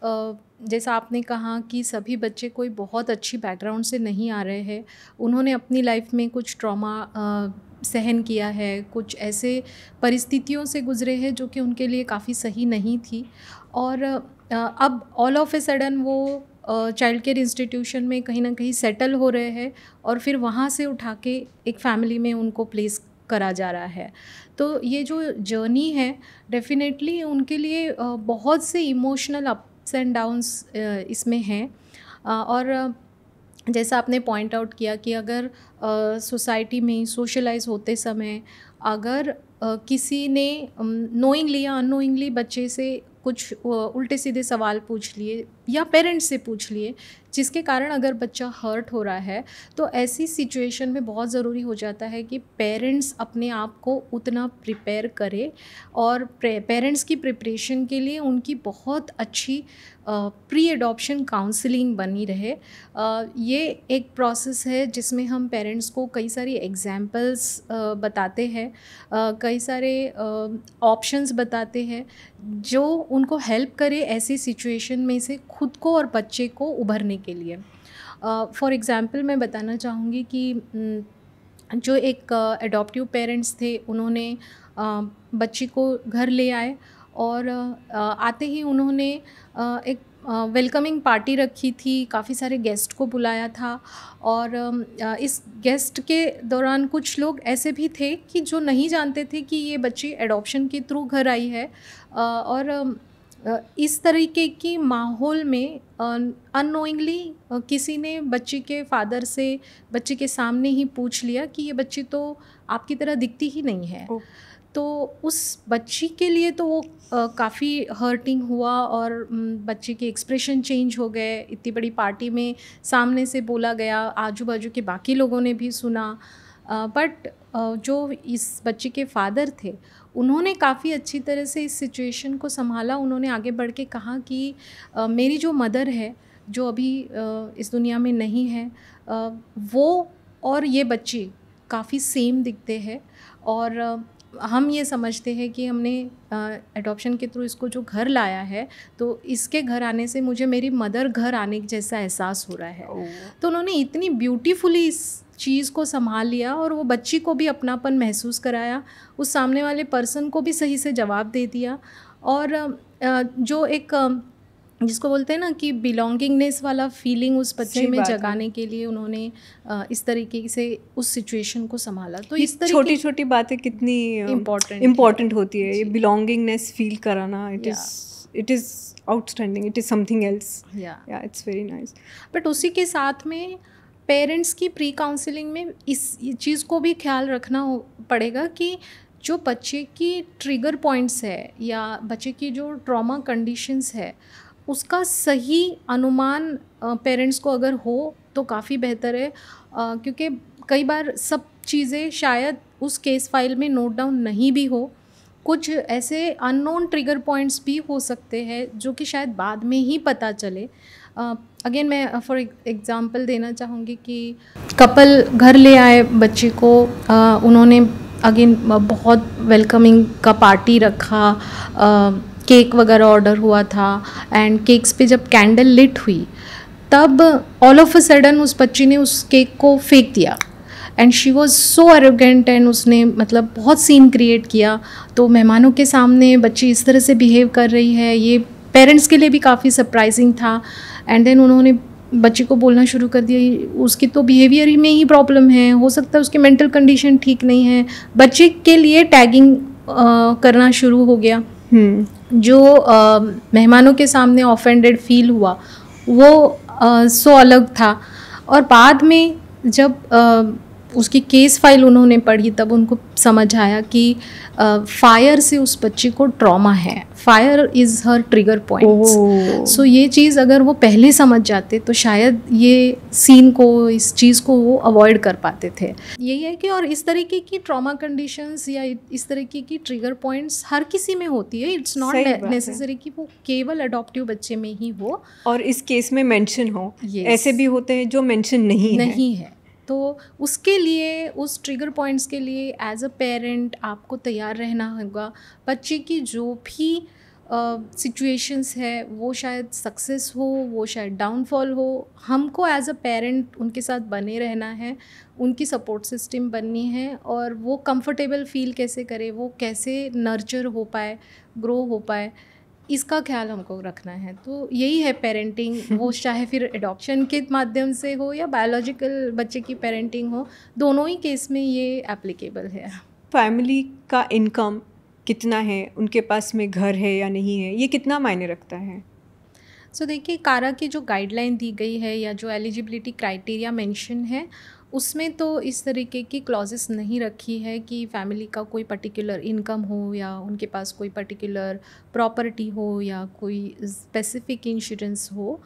जैसा आपने कहा कि सभी बच्चे कोई बहुत अच्छी बैकग्राउंड से नहीं आ रहे हैं, उन्होंने अपनी लाइफ में कुछ ट्रॉमा सहन किया है, कुछ ऐसे परिस्थितियों से गुजरे हैं जो कि उनके लिए काफ़ी सही नहीं थी, और अब ऑल ऑफ ए सडन वो चाइल्ड केयर इंस्टीट्यूशन में कहीं ना कहीं सेटल हो रहे हैं और फिर वहाँ से उठा के एक फैमिली में उनको प्लेस करा जा रहा है। तो ये जो जर्नी है डेफिनेटली उनके लिए बहुत से इमोशनल अप्स एंड डाउन्स इसमें हैं। और जैसा आपने पॉइंट आउट किया कि अगर सोसाइटी में सोशलाइज होते समय अगर किसी ने नोइंगली या अननोइंगली बच्चे से कुछ उल्टे सीधे सवाल पूछ लिए या पेरेंट्स से पूछ लिए, जिसके कारण अगर बच्चा हर्ट हो रहा है, तो ऐसी सिचुएशन में बहुत ज़रूरी हो जाता है कि पेरेंट्स अपने आप को उतना प्रिपेयर करे, और पेरेंट्स की प्रिपरेशन के लिए उनकी बहुत अच्छी प्री एडॉप्शन काउंसलिंग बनी रहे। ये एक प्रोसेस है जिसमें हम पेरेंट्स को कई सारी एग्जाम्पल्स बताते हैं, कई सारे ऑप्शंस बताते हैं जो उनको हेल्प करे ऐसी सिचुएशन में से खुद को और बच्चे को उभरने के लिए। फॉर एग्ज़ाम्पल मैं बताना चाहूँगी कि जो एक एडॉप्टिव पेरेंट्स थे, उन्होंने बच्ची को घर ले आए और आते ही उन्होंने एक वेलकमिंग पार्टी रखी थी, काफ़ी सारे गेस्ट को बुलाया था, और इस गेस्ट के दौरान कुछ लोग ऐसे भी थे कि जो नहीं जानते थे कि ये बच्ची एडॉप्शन के थ्रू घर आई है, और इस तरीके की माहौल में अननोइंगली किसी ने बच्ची के फादर से बच्ची के सामने ही पूछ लिया कि ये बच्ची तो आपकी तरह दिखती ही नहीं है। तो उस बच्ची के लिए तो वो काफ़ी हर्टिंग हुआ, और बच्चे के एक्सप्रेशन चेंज हो गए। इतनी बड़ी पार्टी में सामने से बोला गया, आजू बाजू के बाकी लोगों ने भी सुना, बट जो इस बच्चे के फादर थे, उन्होंने काफ़ी अच्छी तरह से इस सिचुएशन को संभाला। उन्होंने आगे बढ़ के कहा कि मेरी जो मदर है, जो अभी इस दुनिया में नहीं है, वो और ये बच्ची काफ़ी सेम दिखते हैं, और हम ये समझते हैं कि हमने एडॉप्शन के थ्रू इसको जो घर लाया है, तो इसके घर आने से मुझे मेरी मदर घर आने जैसा एहसास हो रहा है। तो उन्होंने इतनी ब्यूटीफुली इस चीज़ को संभाल लिया, और वो बच्ची को भी अपनापन महसूस कराया, उस सामने वाले पर्सन को भी सही से जवाब दे दिया, और जो एक जिसको बोलते हैं ना कि बिलोंगिंगनेस वाला फीलिंग उस बच्चे में जगाने के लिए उन्होंने इस तरीके से उस सिचुएशन को संभाला। तो इस तरह छोटी छोटी बातें कितनी इम्पोर्टेंट होती है, ये बिलोंगिंगनेस फील कराना। It is outstanding, it is something else. या इट्स वेरी नाइस। बट उसी के साथ में पेरेंट्स की प्री काउंसलिंग में इस चीज़ को भी ख्याल रखना पड़ेगा कि जो बच्चे की ट्रिगर पॉइंट्स है या बच्चे की जो ट्रॉमा कंडीशंस है, उसका सही अनुमान पेरेंट्स को अगर हो तो काफ़ी बेहतर है, क्योंकि कई बार सब चीज़ें शायद उस केस फाइल में नोट डाउन नहीं भी हो। कुछ ऐसे अननोन ट्रिगर पॉइंट्स भी हो सकते हैं जो कि शायद बाद में ही पता चले। अगेन मैं फॉर एग्ज़ाम्पल देना चाहूँगी कि कपल घर ले आए बच्चे को, उन्होंने अगेन बहुत वेलकमिंग का पार्टी रखा, केक वगैरह ऑर्डर हुआ था, एंड केक्स पे जब कैंडल लिट हुई, तब ऑल ऑफ अ सडन उस बच्ची ने उस केक को फेंक दिया, and she was so arrogant, and उसने मतलब बहुत सीन क्रिएट किया। तो मेहमानों के सामने बच्ची इस तरह से बिहेव कर रही है, ये पेरेंट्स के लिए भी काफ़ी सरप्राइजिंग था। एंड देन उन्होंने बच्ची को बोलना शुरू कर दिया, उसकी तो बिहेवियर में ही प्रॉब्लम है, हो सकता है उसकी मेंटल कंडीशन ठीक नहीं है। बच्चे के लिए टैगिंग करना शुरू हो गया। जो मेहमानों के सामने ऑफेंडेड फील हुआ वो सो अलग था, और बाद में जब उसकी केस फाइल उन्होंने पढ़ी, तब उनको समझ आया कि फायर से उस बच्चे को ट्रॉमा है, fire is her trigger point. So ये चीज़ अगर वो पहले समझ जाते तो शायद ये सीन को, इस चीज़ को वो अवॉइड कर पाते थे। यही है कि और इस तरीके की ट्रॉमा कंडीशंस या इस तरीके की ट्रिगर पॉइंट्स हर किसी में होती है। इट्स नॉट नेसेसरी कि वो केवल अडॉप्टिव बच्चे में ही हो और इस केस में मेंशन हो। ऐसे भी होते हैं जो मेंशन नहीं है। तो उसके लिए, उस ट्रिगर पॉइंट्स के लिए एज अ पेरेंट आपको तैयार रहना होगा। बच्चे की जो भी सिचुएशंस है, वो शायद सक्सेस हो, वो शायद डाउनफॉल हो, हमको एज अ पेरेंट उनके साथ बने रहना है, उनकी सपोर्ट सिस्टम बननी है, और वो कंफर्टेबल फील कैसे करे, वो कैसे नर्चर हो पाए, ग्रो हो पाए, इसका ख्याल हमको रखना है। तो यही है पेरेंटिंग, वो चाहे फिर एडॉप्शन के माध्यम से हो या बायोलॉजिकल बच्चे की पेरेंटिंग हो, दोनों ही केस में ये एप्लीकेबल है। फैमिली का इनकम कितना है, उनके पास में घर है या नहीं है, ये कितना मायने रखता है? सो देखिए, कारा की जो गाइडलाइन दी गई है या जो एलिजिबिलिटी क्राइटेरिया मेंशन है, उसमें तो इस तरीके की क्लॉजेस नहीं रखी है कि फैमिली का कोई पर्टिकुलर इनकम हो या उनके पास कोई पर्टिकुलर प्रॉपर्टी हो या कोई स्पेसिफिक इंश्योरेंस हो।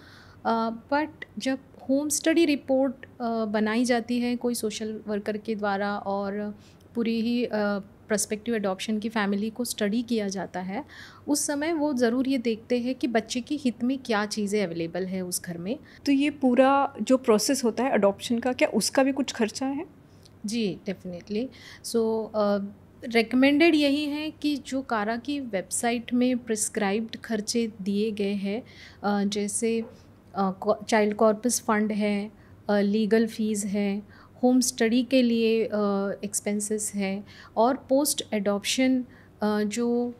बट जब होम स्टडी रिपोर्ट बनाई जाती है कोई सोशल वर्कर के द्वारा और पूरी ही प्रस्पेक्टिव अडॉप्शन की फ़ैमिली को स्टडी किया जाता है, उस समय वो ज़रूर ये देखते हैं कि बच्चे की हित में क्या चीज़ें अवेलेबल है उस घर में। तो ये पूरा जो प्रोसेस होता है अडॉप्शन का, क्या उसका भी कुछ खर्चा है? जी, डेफिनेटली। सो रिकमेंडेड यही है कि जो कारा की वेबसाइट में प्रिस्क्राइब्ड खर्चे दिए गए हैं, जैसे चाइल्ड कॉर्पस फंड है, लीगल फ़ीस है, होम स्टडी के लिए एक्सपेंसेस है, और पोस्ट एडॉप्शन जो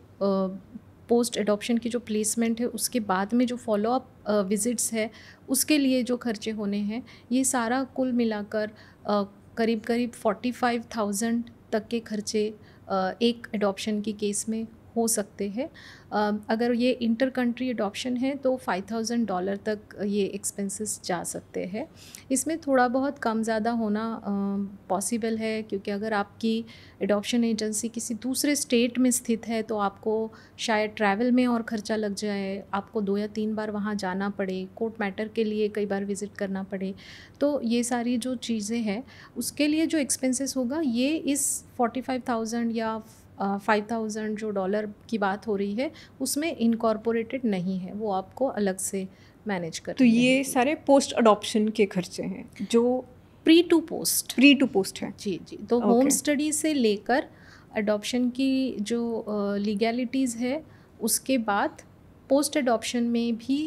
पोस्ट एडॉप्शन की जो प्लेसमेंट है उसके बाद में जो फॉलोअप विज़िट्स है उसके लिए जो खर्चे होने हैं, ये सारा कुल मिलाकर करीब करीब 45,000 तक के खर्चे एक एडॉप्शन की केस में हो सकते हैं। अगर ये इंटर कंट्री एडॉप्शन है तो $5,000 तक ये एक्सपेंसेस जा सकते हैं। इसमें थोड़ा बहुत कम ज़्यादा होना पॉसिबल है, क्योंकि अगर आपकी एडॉप्शन एजेंसी किसी दूसरे स्टेट में स्थित है तो आपको शायद ट्रैवल में और ख़र्चा लग जाए, आपको 2 या 3 बार वहाँ जाना पड़े, कोर्ट मैटर के लिए कई बार विज़िट करना पड़े। तो ये सारी जो चीज़ें हैं उसके लिए जो एक्सपेंसेस होगा, ये इस 45,000 या 5,000 जो डॉलर की बात हो रही है उसमें इनकॉर्पोरेटेड नहीं है, वो आपको अलग से मैनेज कर। तो ये सारे पोस्ट अडॉप्शन के खर्चे हैं जो प्री टू पोस्ट है। जी जी। तो होम स्टडी से लेकर अडॉप्शन की जो लीगैलिटीज़ है, उसके बाद पोस्ट अडॉप्शन में भी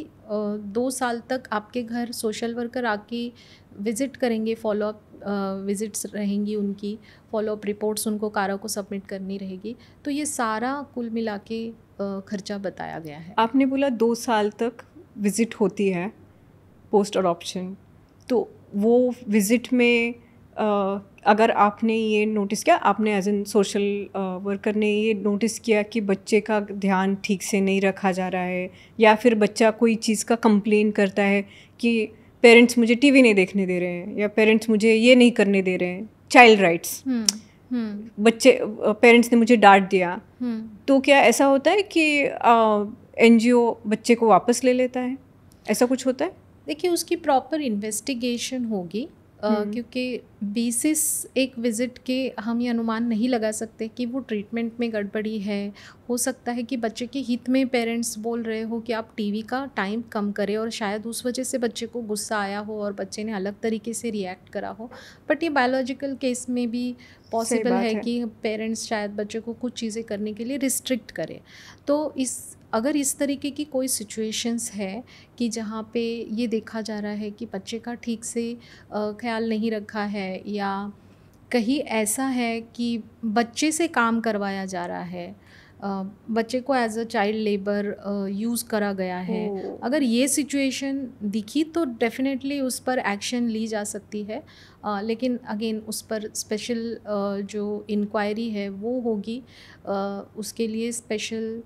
2 साल तक आपके घर सोशल वर्कर आके विज़िट करेंगे, फॉलोअप विज़िट्स रहेंगी, उनकी फॉलोअप रिपोर्ट्स उनको कारा को सबमिट करनी रहेगी। तो ये सारा कुल मिला के खर्चा बताया गया है। आपने बोला 2 साल तक विज़िट होती है पोस्ट अडॉप्शन, तो वो विज़िट में अगर आपने ये नोटिस किया, आपने एज एन सोशल वर्कर ने ये नोटिस किया कि बच्चे का ध्यान ठीक से नहीं रखा जा रहा है, या फिर बच्चा कोई चीज़ का कंप्लेन करता है कि पेरेंट्स मुझे टीवी नहीं देखने दे रहे हैं या पेरेंट्स मुझे ये नहीं करने दे रहे हैं, चाइल्ड राइट्स, बच्चे पेरेंट्स ने मुझे डांट दिया, तो क्या ऐसा होता है कि एनजीओ बच्चे को वापस ले लेता है? ऐसा कुछ होता है? देखिए, उसकी प्रॉपर इन्वेस्टिगेशन होगी, क्योंकि बेसिस एक विज़िट के हम ये अनुमान नहीं लगा सकते कि वो ट्रीटमेंट में गड़बड़ी है। हो सकता है कि बच्चे के हित में पेरेंट्स बोल रहे हो कि आप टीवी का टाइम कम करें, और शायद उस वजह से बच्चे को गुस्सा आया हो और बच्चे ने अलग तरीके से रिएक्ट करा हो। बट ये बायोलॉजिकल केस में भी पॉसिबल है कि पेरेंट्स शायद बच्चे को कुछ चीज़ें करने के लिए रिस्ट्रिक्ट करें। तो अगर इस तरीके की कोई सिचुएशंस है कि जहाँ पे ये देखा जा रहा है कि बच्चे का ठीक से ख्याल नहीं रखा है, या कहीं ऐसा है कि बच्चे से काम करवाया जा रहा है, बच्चे को as a child labour use करा गया है, अगर ये सिचुएशन दिखी तो डेफिनेटली उस पर एक्शन ली जा सकती है। लेकिन अगेन उस पर स्पेशल जो इंक्वायरी है वो होगी, उसके लिए स्पेशल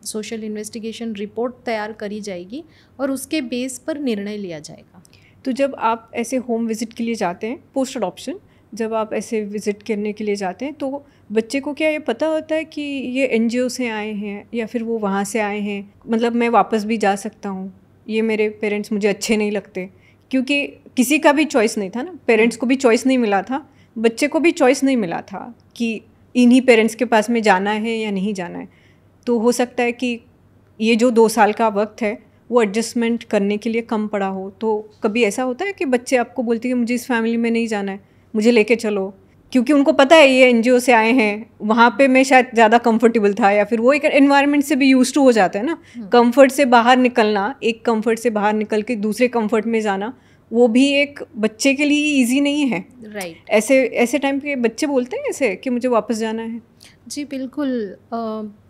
सोशल इन्वेस्टिगेशन रिपोर्ट तैयार करी जाएगी और उसके बेस पर निर्णय लिया जाएगा। तो जब आप ऐसे होम विज़िट के लिए जाते हैं पोस्ट अडॉप्शन, जब आप ऐसे विज़िट करने के लिए जाते हैं, तो बच्चे को क्या ये पता होता है कि ये एनजीओ से आए हैं या फिर वो वहाँ से आए हैं, मतलब मैं वापस भी जा सकता हूँ, ये मेरे पेरेंट्स मुझे अच्छे नहीं लगते? क्योंकि किसी का भी चॉइस नहीं था ना, पेरेंट्स को भी चॉइस नहीं मिला था, बच्चे को भी चॉइस नहीं मिला था कि इन्हीं पेरेंट्स के पास में जाना है या नहीं जाना है। तो हो सकता है कि ये जो 2 साल का वक्त है वो एडजस्टमेंट करने के लिए कम पड़ा हो। तो कभी ऐसा होता है कि बच्चे आपको बोलते हैं कि मुझे इस फैमिली में नहीं जाना है, मुझे लेके चलो, क्योंकि उनको पता है ये एनजीओ से आए हैं, वहाँ पे मैं शायद ज़्यादा कंफर्टेबल था, या फिर वो एक एनवायरनमेंट से भी यूज टू हो जाता है ना, कंफर्ट से बाहर निकलना, एक कंफर्ट से बाहर निकल के दूसरे कंफर्ट में जाना, वो भी एक बच्चे के लिए ईजी नहीं है। राइट। ऐसे टाइम पे बच्चे बोलते हैं ऐसे कि मुझे वापस जाना है। जी बिल्कुल।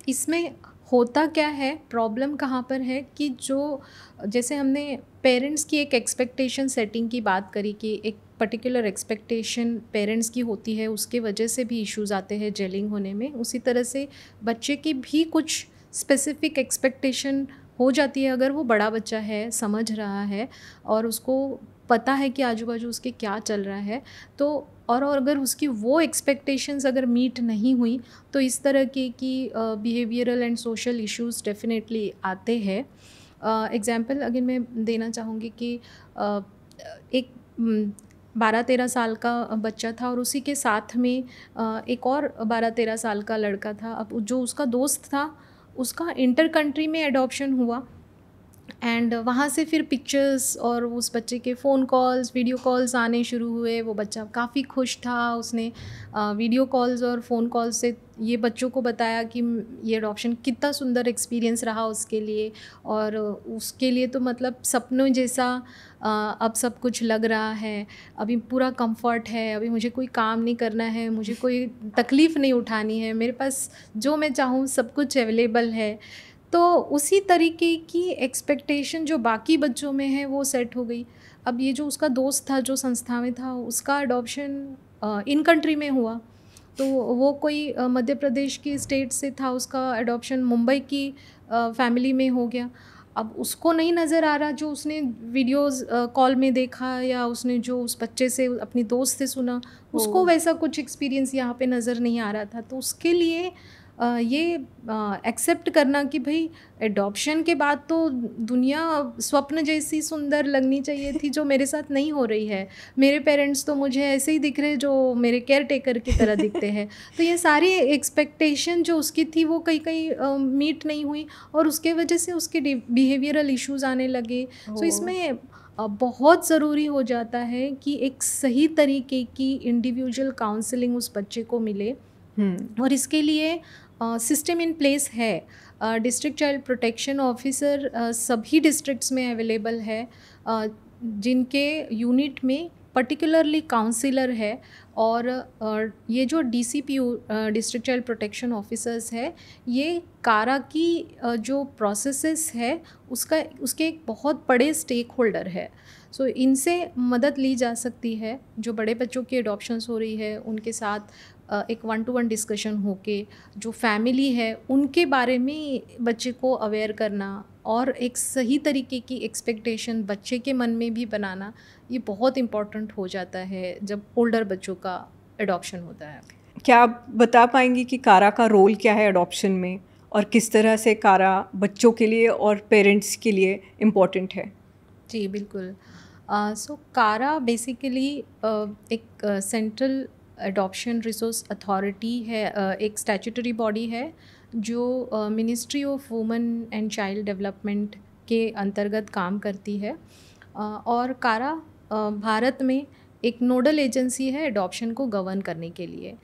इसमें होता क्या है, प्रॉब्लम कहाँ पर है कि जो जैसे हमने पेरेंट्स की एक एक्सपेक्टेशन सेटिंग की बात करी कि एक पर्टिकुलर एक्सपेक्टेशन पेरेंट्स की होती है, उसके वजह से भी इश्यूज़ आते हैं जेलिंग होने में, उसी तरह से बच्चे की भी कुछ स्पेसिफिक एक्सपेक्टेशन हो जाती है अगर वो बड़ा बच्चा है, समझ रहा है और उसको पता है कि आजू बाजू उसके क्या चल रहा है। तो और अगर उसकी वो एक्सपेक्टेशंस अगर मीट नहीं हुई तो इस तरह के की behavioural and social issues definitely आते हैं। एग्जाम्पल अगर मैं देना चाहूँगी कि एक 12-13 साल का बच्चा था और उसी के साथ में एक और 12-13 साल का लड़का था। अब जो उसका दोस्त था उसका इंटर कंट्री में एडॉप्शन हुआ एंड वहाँ से फिर पिक्चर्स और उस बच्चे के फ़ोन कॉल्स, वीडियो कॉल्स आने शुरू हुए। वो बच्चा काफ़ी खुश था। उसने वीडियो कॉल्स और फ़ोन कॉल्स से ये बच्चों को बताया कि ये अडॉप्शन कितना सुंदर एक्सपीरियंस रहा उसके लिए और उसके लिए तो मतलब सपनों जैसा अब सब कुछ लग रहा है। अभी पूरा कंफर्ट है, अभी मुझे कोई काम नहीं करना है, मुझे कोई तकलीफ़ नहीं उठानी है, मेरे पास जो मैं चाहूँ सब कुछ अवेलेबल है। तो उसी तरीके की एक्सपेक्टेशन जो बाकी बच्चों में है वो सेट हो गई। अब ये जो उसका दोस्त था जो संस्था में था उसका अडॉप्शन इन कंट्री में हुआ। तो वो कोई मध्य प्रदेश की स्टेट से था, उसका अडॉप्शन मुंबई की फैमिली में हो गया। अब उसको नहीं नज़र आ रहा जो उसने वीडियोस कॉल में देखा या उसने जो उस बच्चे से अपनी दोस्त से सुना, उसको वैसा कुछ एक्सपीरियंस यहाँ पे नज़र नहीं आ रहा था। तो उसके लिए ये एक्सेप्ट करना कि भाई एडॉप्शन के बाद तो दुनिया स्वप्न जैसी सुंदर लगनी चाहिए थी जो मेरे साथ नहीं हो रही है। मेरे पेरेंट्स तो मुझे ऐसे ही दिख रहे जो मेरे केयर टेकर की तरह दिखते हैं। तो ये सारी एक्सपेक्टेशन जो उसकी थी वो कहीं कहीं मीट नहीं हुई और उसके वजह से उसके बिहेवियरल इश्यूज आने लगे। सो इसमें बहुत ज़रूरी हो जाता है कि एक सही तरीके की इंडिविजुअल काउंसलिंग उस बच्चे को मिले और इसके लिए सिस्टम इन प्लेस है। डिस्ट्रिक्ट चाइल्ड प्रोटेक्शन ऑफिसर सभी डिस्ट्रिक्ट्स में अवेलेबल है, जिनके यूनिट में पर्टिकुलरली काउंसिलर है और ये जो DCPU district child protection officers है ये कारा की जो प्रोसेसेस है उसके एक बहुत बड़े स्टेक होल्डर है। सो इनसे मदद ली जा सकती है। जो बड़े बच्चों की अडॉप्शंस हो रही है उनके साथ एक 1-to-1 डिस्कशन होके जो फैमिली है उनके बारे में बच्चे को अवेयर करना और एक सही तरीके की एक्सपेक्टेशन बच्चे के मन में भी बनाना, ये बहुत इम्पॉर्टेंट हो जाता है जब ओल्डर बच्चों का अडॉप्शन होता है। क्या आप बता पाएंगी कि कारा का रोल क्या है अडॉप्शन में और किस तरह से कारा बच्चों के लिए और पेरेंट्स के लिए इम्पोर्टेंट है? जी बिल्कुल। सो कारा बेसिकली एक सेंट्रल एडॉप्शन रिसोर्स अथॉरिटी है, एक स्टैट्यूटरी बॉडी है जो ministry of women and child development के अंतर्गत काम करती है। और कारा भारत में एक नोडल एजेंसी है एडॉप्शन को गवर्न करने के लिए।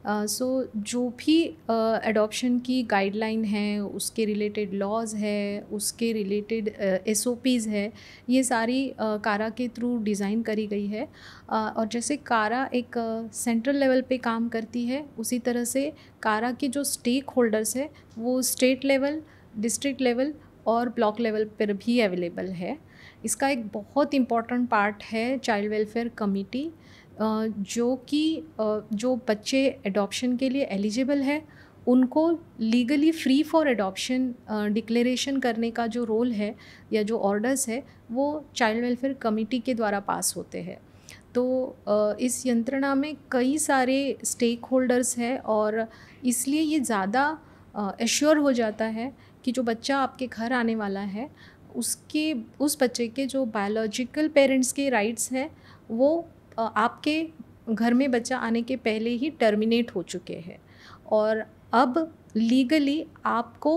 सो जो भी एडॉप्शन की गाइडलाइन है, उसके रिलेटेड लॉज है, उसके रिलेटेड एसओपीज़ है, ये सारी कारा के थ्रू डिज़ाइन करी गई है। और जैसे कारा एक सेंट्रल लेवल पे काम करती है उसी तरह से कारा के जो स्टेक होल्डर्स है वो स्टेट लेवल, डिस्ट्रिक्ट लेवल और ब्लॉक लेवल पर भी अवेलेबल है। इसका एक बहुत इम्पॉर्टेंट पार्ट है चाइल्ड वेलफेयर कमेटी, जो कि जो बच्चे एडॉप्शन के लिए एलिजिबल है उनको legally free for adoption declaration करने का जो रोल है या जो ऑर्डर्स है वो चाइल्ड वेलफेयर कमेटी के द्वारा पास होते हैं। तो इस यंत्रणा में कई सारे स्टेक होल्डर्स हैं और इसलिए ये ज़्यादा एश्योर हो जाता है कि जो बच्चा आपके घर आने वाला है उस बच्चे के जो बायोलॉजिकल पेरेंट्स के राइट्स हैं वो आपके घर में बच्चा आने के पहले ही टर्मिनेट हो चुके हैं और अब लीगली आपको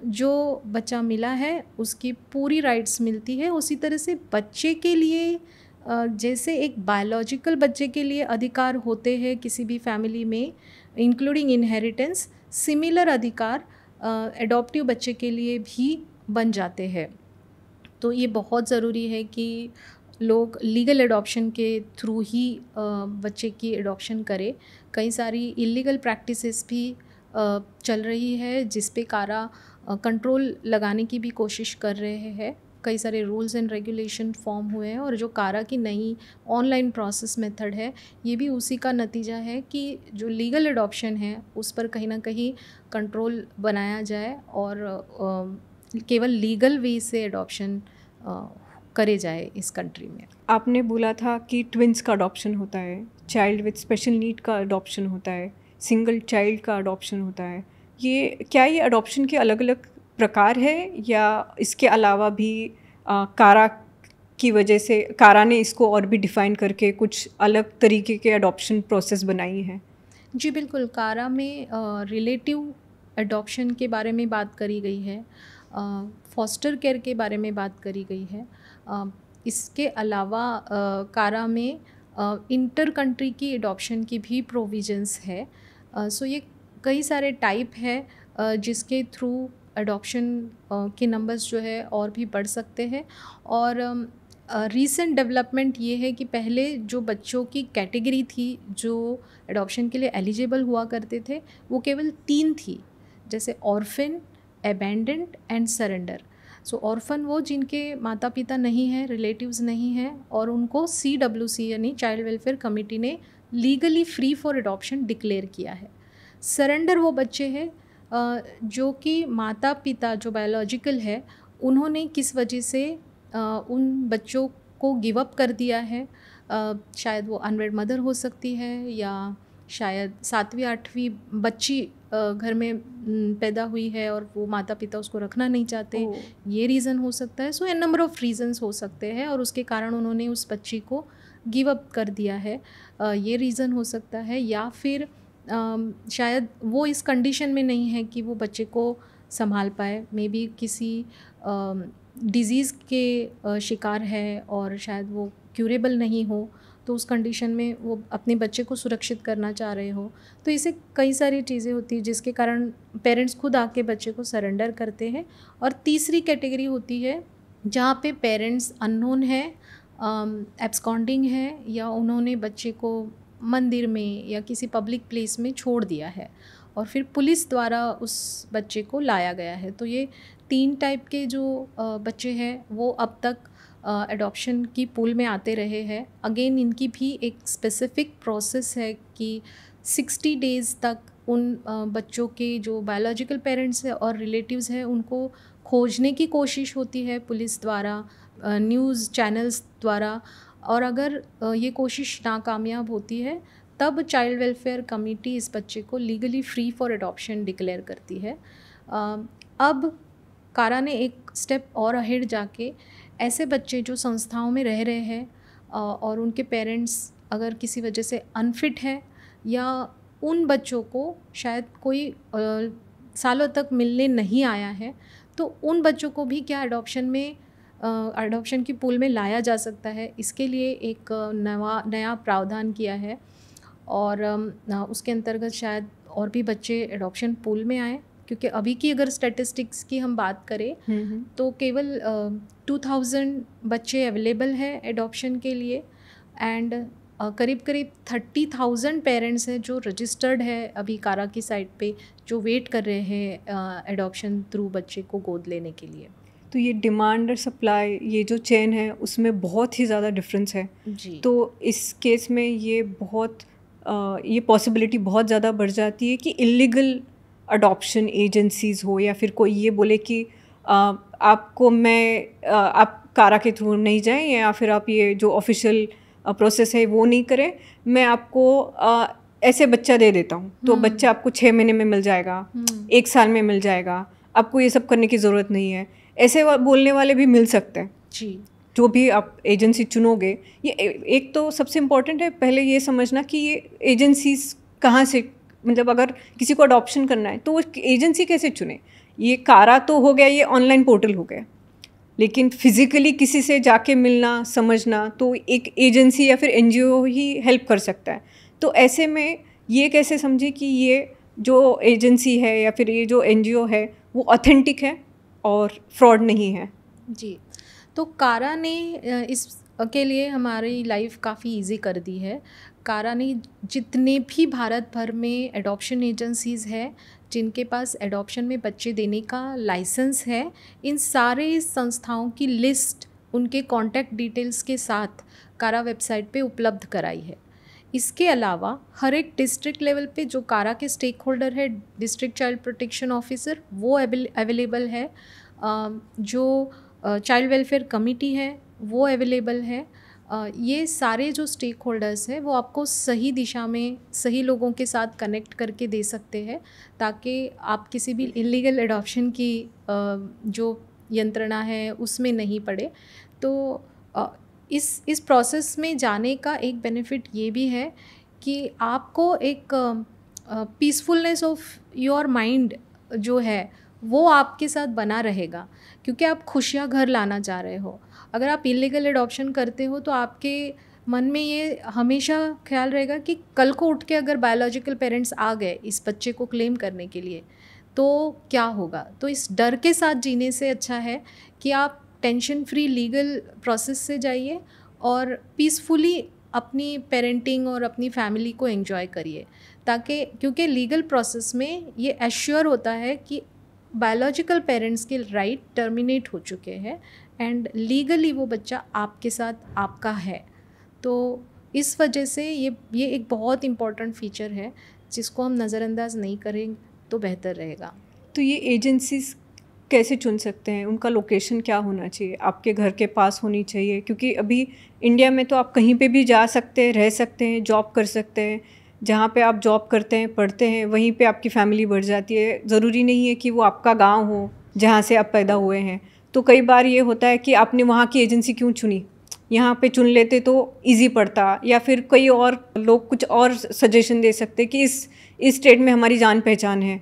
जो बच्चा मिला है उसकी पूरी राइट्स मिलती है। उसी तरह से बच्चे के लिए जैसे एक बायोलॉजिकल बच्चे के लिए अधिकार होते हैं किसी भी फैमिली में इंक्लूडिंग इनहेरिटेंस, सिमिलर अधिकार एडॉप्टिव बच्चे के लिए भी बन जाते हैं। तो ये बहुत ज़रूरी है कि लोग लीगल एडॉप्शन के थ्रू ही बच्चे की एडॉप्शन करें। कई सारी इलीगल प्रैक्टिसेस भी चल रही है जिस पे कारा कंट्रोल लगाने की भी कोशिश कर रहे हैं। कई सारे रूल्स एंड रेगुलेशन फॉर्म हुए हैं और जो कारा की नई ऑनलाइन प्रोसेस मेथड है ये भी उसी का नतीजा है कि जो लीगल एडॉप्शन है उस पर कहीं ना कहीं कंट्रोल बनाया जाए और केवल लीगल वे से अडॉप्शन करे जाए इस कंट्री में। आपने बोला था कि ट्विंस का अडॉप्शन होता है, चाइल्ड विद स्पेशल नीड का अडॉप्शन होता है, सिंगल चाइल्ड का अडॉप्शन होता है। ये अडॉप्शन के अलग अलग प्रकार है या इसके अलावा भी कारा की वजह से कारा ने इसको और भी डिफ़ाइन करके कुछ अलग तरीके के अडॉप्शन प्रोसेस बनाई हैं? जी बिल्कुल, कारा में रिलेटिव अडॉप्शन के बारे में बात करी गई है, फॉस्टर केयर के बारे में बात करी गई है। इसके अलावा कारा में इंटर कंट्री की अडॉप्शन की भी प्रोविजंस है। सो ये कई सारे टाइप है जिसके थ्रू अडॉप्शन के नंबर्स जो है और भी बढ़ सकते हैं। और रीसेंट डेवलपमेंट ये है कि पहले जो बच्चों की कैटेगरी थी जो अडॉप्शन के लिए एलिजिबल हुआ करते थे वो केवल 3 थी, जैसे orphan, abandoned and surrender. So orphan वो जिनके माता पिता नहीं हैं, रिलेटिव्स नहीं हैं, और उनको CWC यानी चाइल्ड वेलफेयर कमेटी ने legally free for adoption declare किया है। सरेंडर वो बच्चे हैं जो कि माता पिता जो बायोलॉजिकल है उन्होंने किस वजह से उन बच्चों को गिव अप कर दिया है। शायद वो अनवेड मदर हो सकती है, या शायद 7वीं 8वीं बच्ची घर में पैदा हुई है और वो माता पिता उसको रखना नहीं चाहते, ये रीज़न हो सकता है। सो एन नंबर ऑफ़ रीज़न्स हो सकते हैं और उसके कारण उन्होंने उस बच्ची को गिव अप कर दिया है, ये रीज़न हो सकता है। या फिर शायद वो इस कंडीशन में नहीं है कि वो बच्चे को संभाल पाए, मे बी किसी डिज़ीज़ के शिकार है और शायद वो क्यूरेबल नहीं हो, तो उस कंडीशन में वो अपने बच्चे को सुरक्षित करना चाह रहे हो। तो इसे कई सारी चीज़ें होती हैं जिसके कारण पेरेंट्स खुद आके बच्चे को सरेंडर करते हैं। और तीसरी कैटेगरी होती है जहाँ पे पेरेंट्स अननोन है, एब्सकॉन्डिंग है, या उन्होंने बच्चे को मंदिर में या किसी पब्लिक प्लेस में छोड़ दिया है और फिर पुलिस द्वारा उस बच्चे को लाया गया है। तो ये 3 टाइप के जो बच्चे हैं वो अब तक एडॉप्शन की पूल में आते रहे हैं। अगेन इनकी भी एक स्पेसिफिक प्रोसेस है कि 60 डेज़ तक उन बच्चों के जो बायोलॉजिकल पेरेंट्स हैं और रिलेटिव्स हैं उनको खोजने की कोशिश होती है पुलिस द्वारा, न्यूज़ चैनल्स द्वारा, और अगर ये कोशिश नाकामयाब होती है तब चाइल्ड वेलफेयर कमेटी इस बच्चे को legally free for adoption declare करती है। अब कारा ने एक स्टेप और अहेड जाके ऐसे बच्चे जो संस्थाओं में रह रहे हैं और उनके पेरेंट्स अगर किसी वजह से अनफिट है, या उन बच्चों को शायद कोई सालों तक मिलने नहीं आया है, तो उन बच्चों को भी क्या अडॉप्शन की पूल में लाया जा सकता है, इसके लिए एक नया प्रावधान किया है। और उसके अंतर्गत शायद और भी बच्चे एडॉप्शन पूल में आए, क्योंकि अभी की अगर स्टैटिस्टिक्स की हम बात करें तो केवल 2000 बच्चे अवेलेबल है एडॉप्शन के लिए, एंड करीब 30,000 पेरेंट्स हैं जो रजिस्टर्ड है अभी कारा की साइट पे, जो वेट कर रहे हैं एडॉप्शन थ्रू बच्चे को गोद लेने के लिए। तो ये डिमांड और सप्लाई, ये जो चेन है उसमें बहुत ही ज़्यादा डिफरेंस है जी। तो इस केस में ये पॉसिबिलिटी बहुत ज़्यादा बढ़ जाती है कि इलीगल अडॉप्शन एजेंसीज़ हो, या फिर कोई ये बोले कि आप कारा के थ्रू नहीं जाएं, या फिर आप ये जो ऑफिशियल प्रोसेस है वो नहीं करें, मैं आपको ऐसे बच्चा दे देता हूँ, तो बच्चा आपको 6 महीने में मिल जाएगा, 1 साल में मिल जाएगा, आपको ये सब करने की ज़रूरत नहीं है। ऐसे बोलने वाले भी मिल सकते हैं जी। जो भी आप एजेंसी चुनोगे, ये एक तो सबसे इम्पॉर्टेंट है पहले ये समझना कि ये एजेंसीज कहाँ से, मतलब अगर किसी को अडॉप्शन करना है तो वो एजेंसी कैसे चुने। ये कारा तो हो गया, ये ऑनलाइन पोर्टल हो गया, लेकिन फिज़िकली किसी से जाके मिलना समझना तो एक एजेंसी या फिर NGO ही हेल्प कर सकता है। तो ऐसे में ये कैसे समझे कि ये जो एजेंसी है या फिर ये जो NGO है वो ऑथेंटिक है और फ्रॉड नहीं है। जी, तो कारा ने इस के लिए हमारी लाइफ काफ़ी इजी कर दी है। कारा ने जितने भी भारत भर में एडॉप्शन एजेंसीज़ है जिनके पास एडॉप्शन में बच्चे देने का लाइसेंस है, इन सारे संस्थाओं की लिस्ट उनके कॉन्टैक्ट डिटेल्स के साथ कारा वेबसाइट पे उपलब्ध कराई है। इसके अलावा हर एक डिस्ट्रिक्ट लेवल पे जो कारा के स्टेक होल्डर है, डिस्ट्रिक्ट चाइल्ड प्रोटेक्शन ऑफिसर, वो अवेलेबल है जो चाइल्ड वेलफेयर कमिटी है वो अवेलेबल है। ये सारे जो स्टेक होल्डर्स हैं वो आपको सही दिशा में सही लोगों के साथ कनेक्ट करके दे सकते हैं, ताकि आप किसी भी इलीगल एडॉप्शन की जो यंत्रणा है उसमें नहीं पड़े। तो इस प्रोसेस में जाने का एक बेनिफिट ये भी है कि आपको एक पीसफुलनेस ऑफ योर माइंड जो है वो आपके साथ बना रहेगा, क्योंकि आप खुशियाँ घर लाना चाह रहे हो। अगर आप इलीगल एडॉप्शन करते हो तो आपके मन में ये हमेशा ख्याल रहेगा कि कल को उठ के अगर बायोलॉजिकल पेरेंट्स आ गए इस बच्चे को क्लेम करने के लिए तो क्या होगा। तो इस डर के साथ जीने से अच्छा है कि आप टेंशन फ्री लीगल प्रोसेस से जाइए और पीसफुली अपनी पेरेंटिंग और अपनी फैमिली को एंजॉय करिए, ताकि क्योंकि लीगल प्रोसेस में ये एश्योर होता है कि बायोलॉजिकल पेरेंट्स के राइट टर्मिनेट हो चुके हैं एंड लीगली वो बच्चा आपके साथ आपका है। तो इस वजह से ये एक बहुत इम्पॉर्टेंट फीचर है जिसको हम नज़रअंदाज नहीं करें तो बेहतर रहेगा। तो ये एजेंसीज कैसे चुन सकते हैं? उनका लोकेशन क्या होना चाहिए? आपके घर के पास होनी चाहिए? क्योंकि अभी इंडिया में तो आप कहीं पे भी जा सकते हैं, रह सकते हैं, जॉब कर सकते हैं। जहाँ पे आप जॉब करते हैं, पढ़ते हैं, वहीं पे आपकी फैमिली बढ़ जाती है। ज़रूरी नहीं है कि वो आपका गांव हो जहाँ से आप पैदा हुए हैं। तो कई बार ये होता है कि आपने वहाँ की एजेंसी क्यों चुनी, यहाँ पे चुन लेते तो इजी पड़ता, या फिर कई और लोग कुछ और सजेशन दे सकते कि इस स्टेट में हमारी जान पहचान है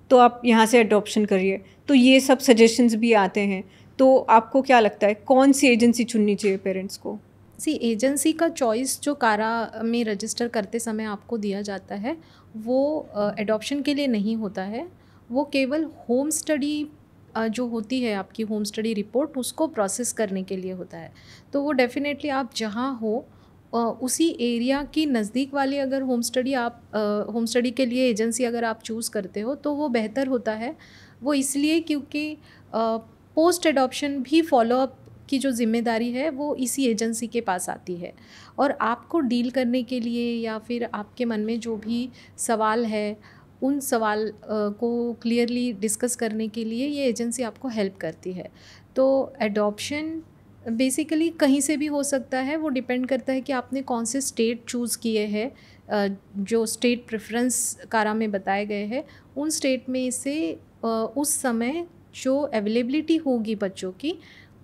तो आप यहाँ से अडॉप्शन करिए। तो ये सब सजेशंस भी आते हैं। तो आपको क्या लगता है कौन सी एजेंसी चुननी चाहिए पेरेंट्स को? एजेंसी का चॉइस जो कारा में रजिस्टर करते समय आपको दिया जाता है वो एडॉप्शन के लिए नहीं होता है, वो केवल होम स्टडी जो होती है आपकी होम स्टडी रिपोर्ट उसको प्रोसेस करने के लिए होता है। तो वो डेफिनेटली आप जहाँ हो उसी एरिया की नज़दीक वाली अगर होम स्टडी के लिए एजेंसी अगर आप चूज़ करते हो तो वो बेहतर होता है। वो इसलिए क्योंकि पोस्ट एडॉप्शन भी फॉलोअप की जो ज़िम्मेदारी है वो इसी एजेंसी के पास आती है, और आपको डील करने के लिए या फिर आपके मन में जो भी सवाल है उन सवाल को क्लियरली डिस्कस करने के लिए ये एजेंसी आपको हेल्प करती है। तो एडॉप्शन बेसिकली कहीं से भी हो सकता है, वो डिपेंड करता है कि आपने कौन से स्टेट चूज़ किए हैं। जो स्टेट प्रेफरेंस कारा में बताए गए हैं उन स्टेट में से उस समय जो अवेलेबिलिटी होगी बच्चों की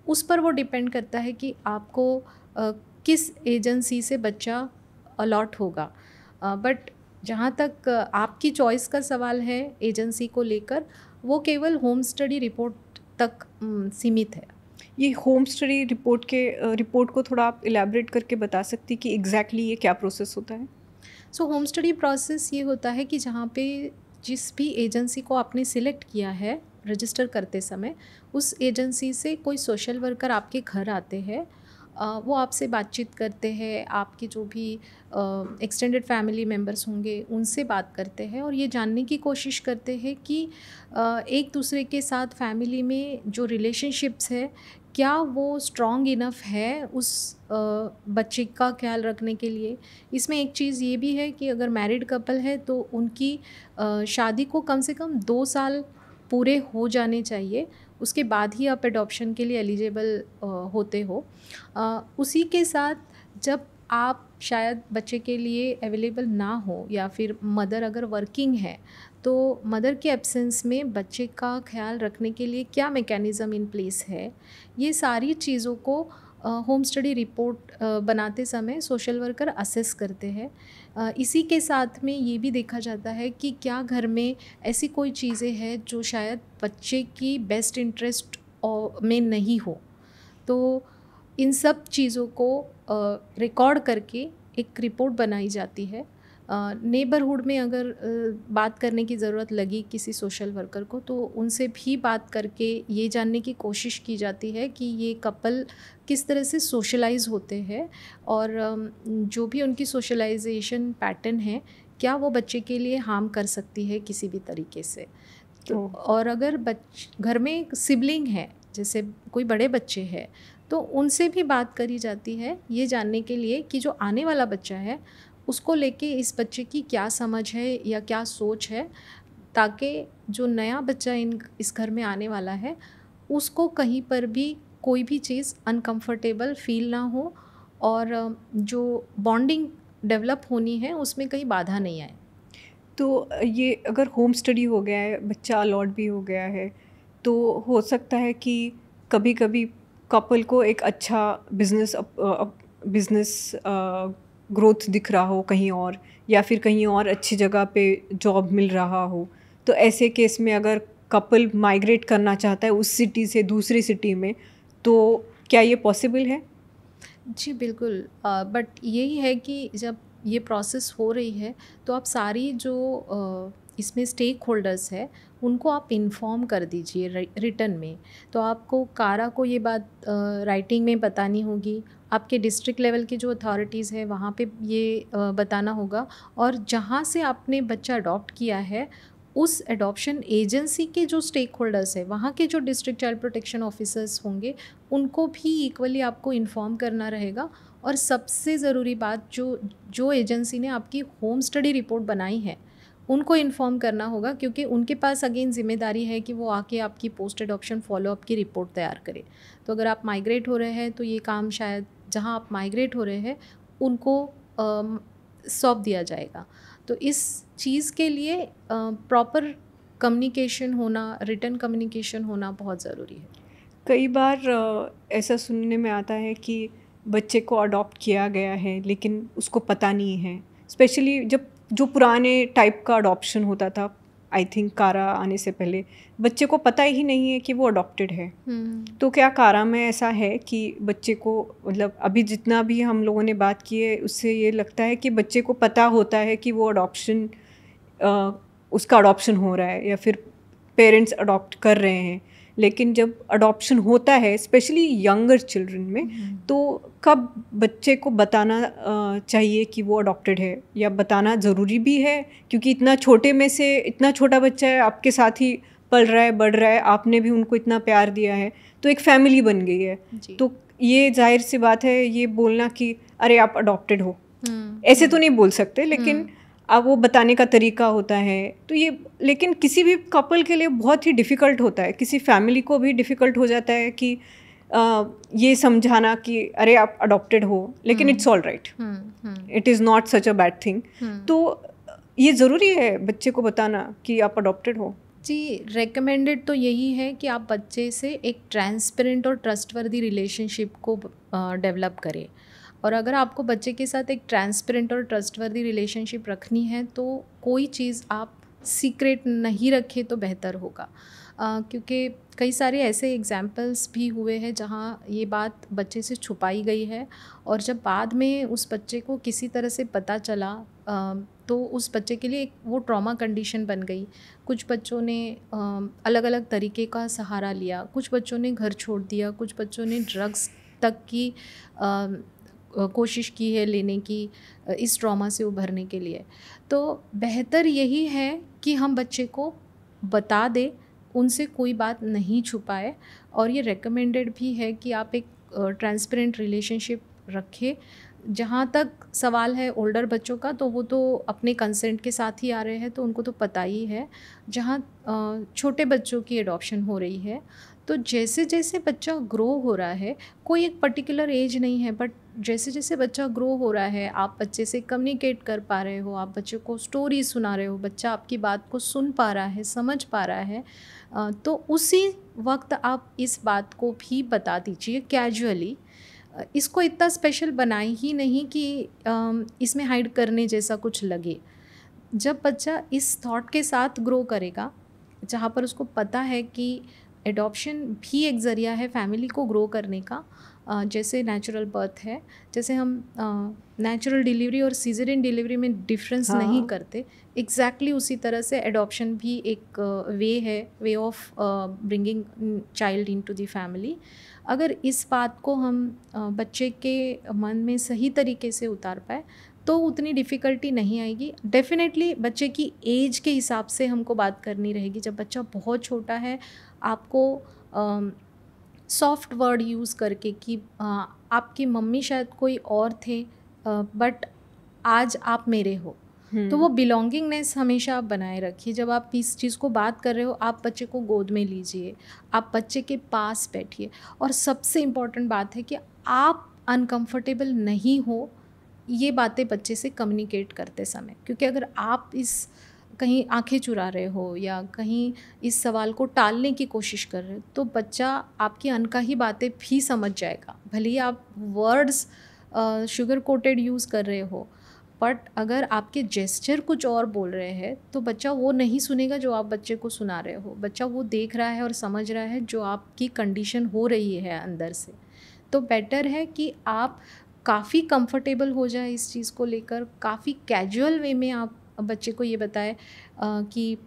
उस पर वो डिपेंड करता है कि आपको किस एजेंसी से बच्चा अलॉट होगा। बट जहाँ तक आपकी चॉइस का सवाल है एजेंसी को लेकर, वो केवल होम स्टडी रिपोर्ट तक सीमित है। ये होम स्टडी रिपोर्ट को थोड़ा आप इलेबरेट करके बता सकती कि एग्जैक्टली ये क्या प्रोसेस होता है? सो होम स्टडी प्रोसेस ये होता है कि जहाँ पे जिस भी एजेंसी को आपने सिलेक्ट किया है रजिस्टर करते समय, उस एजेंसी से कोई सोशल वर्कर आपके घर आते हैं। वो आपसे बातचीत करते हैं, आपके जो भी एक्सटेंडेड फैमिली मेम्बर्स होंगे उनसे बात करते हैं और ये जानने की कोशिश करते हैं कि एक दूसरे के साथ फैमिली में जो रिलेशनशिप्स है क्या वो स्ट्रॉन्ग इनफ है उस बच्चे का ख्याल रखने के लिए। इसमें एक चीज़ ये भी है कि अगर मैरिड कपल है तो उनकी शादी को कम से कम 2 साल पूरे हो जाने चाहिए, उसके बाद ही आप एडॉप्शन के लिए एलिजिबल होते हो। उसी के साथ जब आप शायद बच्चे के लिए अवेलेबल ना हो या फिर मदर अगर वर्किंग है तो मदर के एब्सेंस में बच्चे का ख्याल रखने के लिए क्या मैकेनिज़्म इन प्लेस है, ये सारी चीज़ों को होम स्टडी रिपोर्ट बनाते समय सोशल वर्कर असेस करते हैं। इसी के साथ में ये भी देखा जाता है कि क्या घर में ऐसी कोई चीज़ें हैं जो शायद बच्चे की बेस्ट इंटरेस्ट में नहीं हो। तो इन सब चीज़ों को रिकॉर्ड करके एक रिपोर्ट बनाई जाती है। नेबरहुड में अगर बात करने की ज़रूरत लगी किसी सोशल वर्कर को तो उनसे भी बात करके ये जानने की कोशिश की जाती है कि ये कपल किस तरह से सोशलाइज होते हैं और जो भी उनकी सोशलाइजेशन पैटर्न है क्या वो बच्चे के लिए हार्म कर सकती है किसी भी तरीके से। तो और अगर घर में एक सिबलिंग है, जैसे कोई बड़े बच्चे हैं, तो उनसे भी बात करी जाती है ये जानने के लिए कि जो आने वाला बच्चा है उसको लेके इस बच्चे की क्या समझ है या क्या सोच है, ताकि जो नया बच्चा इस घर में आने वाला है उसको कहीं पर भी कोई भी चीज़ अनकंफर्टेबल फील ना हो, और जो बॉन्डिंग डेवलप होनी है उसमें कहीं बाधा नहीं आए। तो ये अगर होम स्टडी हो गया है, बच्चा अलॉट भी हो गया है, तो हो सकता है कि कभी कभी कपल को एक अच्छा बिजनेस ग्रोथ दिख रहा हो कहीं और, या फिर कहीं और अच्छी जगह पे जॉब मिल रहा हो। तो ऐसे केस में अगर कपल माइग्रेट करना चाहता है उस सिटी से दूसरी सिटी में, तो क्या ये पॉसिबल है? जी बिल्कुल, बट यही है कि जब ये प्रोसेस हो रही है तो आप सारी जो इसमें स्टेक होल्डर्स है उनको आप इन्फॉर्म कर दीजिए रिटर्न में। तो आपको कारा को ये बात राइटिंग में बतानी होगी, आपके डिस्ट्रिक्ट लेवल की जो अथॉरिटीज़ है वहाँ पे ये बताना होगा, और जहाँ से आपने बच्चा अडॉप्ट किया है उस एडॉप्शन एजेंसी के जो स्टेक होल्डर्स है, वहाँ के जो डिस्ट्रिक्ट चाइल्ड प्रोटेक्शन ऑफिसर्स होंगे, उनको भी इक्वली आपको इन्फॉर्म करना रहेगा। और सबसे ज़रूरी बात, जो जो एजेंसी ने आपकी होम स्टडी रिपोर्ट बनाई है उनको इन्फॉर्म करना होगा, क्योंकि उनके पास अगेन जिम्मेदारी है कि वो आके आपकी पोस्ट एडॉप्शन फॉलोअप की रिपोर्ट तैयार करे। तो अगर आप माइग्रेट हो रहे हैं तो ये काम शायद जहाँ आप माइग्रेट हो रहे हैं उनको सौंप दिया जाएगा। तो इस चीज़ के लिए प्रॉपर कम्युनिकेशन होना, रिटर्न कम्युनिकेशन होना बहुत ज़रूरी है। कई बार ऐसा सुनने में आता है कि बच्चे को अडॉप्ट किया गया है लेकिन उसको पता नहीं है, स्पेशली जब जो पुराने टाइप का अडॉप्शन होता था, आई थिंक कारा आने से पहले बच्चे को पता ही नहीं है कि वो अडॉप्टेड है। तो क्या कारा में ऐसा है कि बच्चे को, मतलब अभी जितना भी हम लोगों ने बात की है उससे ये लगता है कि बच्चे को पता होता है कि वो अडॉप्शन, उसका अडॉप्शन हो रहा है या फिर पेरेंट्स अडॉप्ट कर रहे हैं, लेकिन जब अडॉप्शन होता है स्पेशली यंगर चिल्ड्रन में, तो कब बच्चे को बताना चाहिए कि वो अडॉप्टेड है, या बताना ज़रूरी भी है? क्योंकि इतना छोटे में से, इतना छोटा बच्चा है, आपके साथ ही पल रहा है, बढ़ रहा है, आपने भी उनको इतना प्यार दिया है, तो एक फैमिली बन गई है। तो ये जाहिर सी बात है, ये बोलना कि अरे आप अडॉप्टेड हो, ऐसे तो नहीं बोल सकते, लेकिन अब वो बताने का तरीका होता है। तो ये, लेकिन किसी भी कपल के लिए बहुत ही डिफ़िकल्ट होता है, किसी फैमिली को भी डिफ़िकल्ट हो जाता है कि ये समझाना कि अरे आप अडॉप्टेड हो, लेकिन it's all right, it is not such a bad thing. तो ये ज़रूरी है बच्चे को बताना कि आप अडॉप्टेड हो? जी, रेकमेंडेड तो यही है कि आप बच्चे से एक ट्रांसपेरेंट और ट्रस्टवर्दी रिलेशनशिप को डेवलप करें। और अगर आपको बच्चे के साथ एक ट्रांसपेरेंट और ट्रस्टवर्दी रिलेशनशिप रखनी है तो कोई चीज़ आप सीक्रेट नहीं रखें तो बेहतर होगा, क्योंकि कई सारे ऐसे एग्जाम्पल्स भी हुए हैं जहाँ ये बात बच्चे से छुपाई गई है, और जब बाद में उस बच्चे को किसी तरह से पता चला तो उस बच्चे के लिए एक वो ट्रॉमा कंडीशन बन गई। कुछ बच्चों ने अलग अलग तरीके का सहारा लिया, कुछ बच्चों ने घर छोड़ दिया, कुछ बच्चों ने ड्रग्स तक की कोशिश की है लेने की, इस ट्रॉमा से उभरने के लिए। तो बेहतर यही है कि हम बच्चे को बता दें, उनसे कोई बात नहीं छुपाए, और ये रेकमेंडेड भी है कि आप एक ट्रांसपेरेंट रिलेशनशिप रखें। जहाँ तक सवाल है ओल्डर बच्चों का, तो वो तो अपने कंसेंट के साथ ही आ रहे हैं तो उनको तो पता ही है। जहाँ छोटे बच्चों की एडॉप्शन हो रही है, तो जैसे जैसे बच्चा ग्रो हो रहा है, कोई एक पर्टिकुलर एज नहीं है, बट जैसे जैसे बच्चा ग्रो हो रहा है, आप बच्चे से कम्युनिकेट कर पा रहे हो, आप बच्चे को स्टोरी सुना रहे हो, बच्चा आपकी बात को सुन पा रहा है, समझ पा रहा है, तो उसी वक्त आप इस बात को भी बता दीजिए कैजुअली। इसको इतना स्पेशल बनाए ही नहीं कि इसमें हाइड करने जैसा कुछ लगे। जब बच्चा इस थॉट के साथ ग्रो करेगा, जहाँ पर उसको पता है कि एडॉप्शन भी एक ज़रिया है फैमिली को ग्रो करने का, जैसे नेचुरल बर्थ है, जैसे हम नेचुरल डिलीवरी और सीजरियन डिलीवरी में डिफरेंस नहीं करते, एग्जैक्टली उसी तरह से एडॉप्शन भी एक वे है, way of bringing child into the family. अगर इस बात को हम बच्चे के मन में सही तरीके से उतार पाए तो उतनी डिफ़िकल्टी नहीं आएगी। डेफ़िनेटली बच्चे की एज के हिसाब से हमको बात करनी रहेगी। जब बच्चा बहुत छोटा है, आपको सॉफ्ट वर्ड यूज़ करके कि आपकी मम्मी शायद कोई और थे, बट आज आप मेरे हो, तो वो बिलोंगिंगनेस हमेशा आप बनाए रखिए। जब आप इस चीज़ को बात कर रहे हो, आप बच्चे को गोद में लीजिए, आप बच्चे के पास बैठिए, और सबसे इम्पॉर्टेंट बात है कि आप अनकंफर्टेबल नहीं हो ये बातें बच्चे से कम्युनिकेट करते समय। क्योंकि अगर आप इस कहीं आंखें चुरा रहे हो या कहीं इस सवाल को टालने की कोशिश कर रहे हो, तो बच्चा आपकी अनकही बातें भी समझ जाएगा। भले ही आप वर्ड्स शुगर कोटेड यूज़ कर रहे हो, बट अगर आपके जेस्चर कुछ और बोल रहे हैं तो बच्चा वो नहीं सुनेगा जो आप बच्चे को सुना रहे हो। बच्चा वो देख रहा है और समझ रहा है जो आपकी कंडीशन हो रही है अंदर से। तो बेटर है कि आप काफ़ी कंफर्टेबल हो जाए इस चीज़ को लेकर, काफ़ी कैजुअल वे में आप बच्चे को ये बताएं कि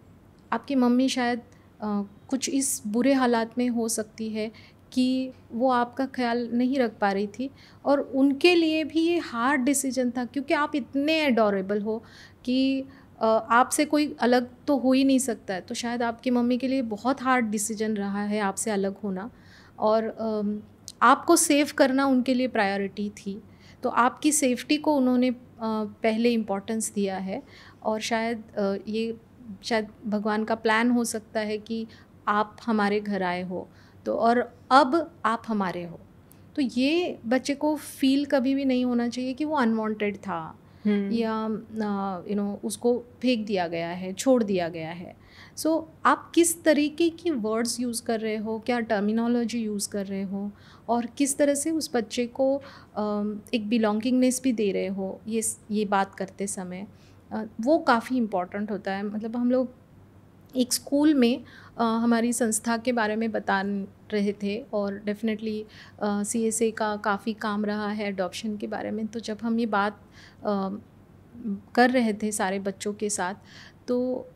आपकी मम्मी शायद कुछ इस बुरे हालात में हो सकती है कि वो आपका ख्याल नहीं रख पा रही थी, और उनके लिए भी ये हार्ड डिसीजन था क्योंकि आप इतने एडोरेबल हो कि आपसे कोई अलग तो हो ही नहीं सकता है। तो शायद आपकी मम्मी के लिए बहुत हार्ड डिसीजन रहा है आपसे अलग होना, और आपको सेव करना उनके लिए प्रायोरिटी थी। तो आपकी सेफ्टी को उन्होंने पहले इम्पोर्टेंस दिया है, और शायद ये शायद भगवान का प्लान हो सकता है कि आप हमारे घर आए हो, तो और अब आप हमारे हो। तो ये बच्चे को फील कभी भी नहीं होना चाहिए कि वो अनवांटेड था या उसको फेंक दिया गया है, छोड़ दिया गया है। सो आप किस तरीके की वर्ड्स यूज़ कर रहे हो, क्या टर्मिनोलॉजी यूज़ कर रहे हो, और किस तरह से उस बच्चे को एक बिलोंगिंगनेस भी दे रहे हो ये बात करते समय, वो काफ़ी इम्पॉर्टेंट होता है। मतलब हम लोग एक स्कूल में हमारी संस्था के बारे में बता रहे थे, और डेफिनेटली CSA का काफ़ी काम रहा है अडॉप्शन के बारे में। तो जब हम ये बात कर रहे थे सारे बच्चों के साथ, तो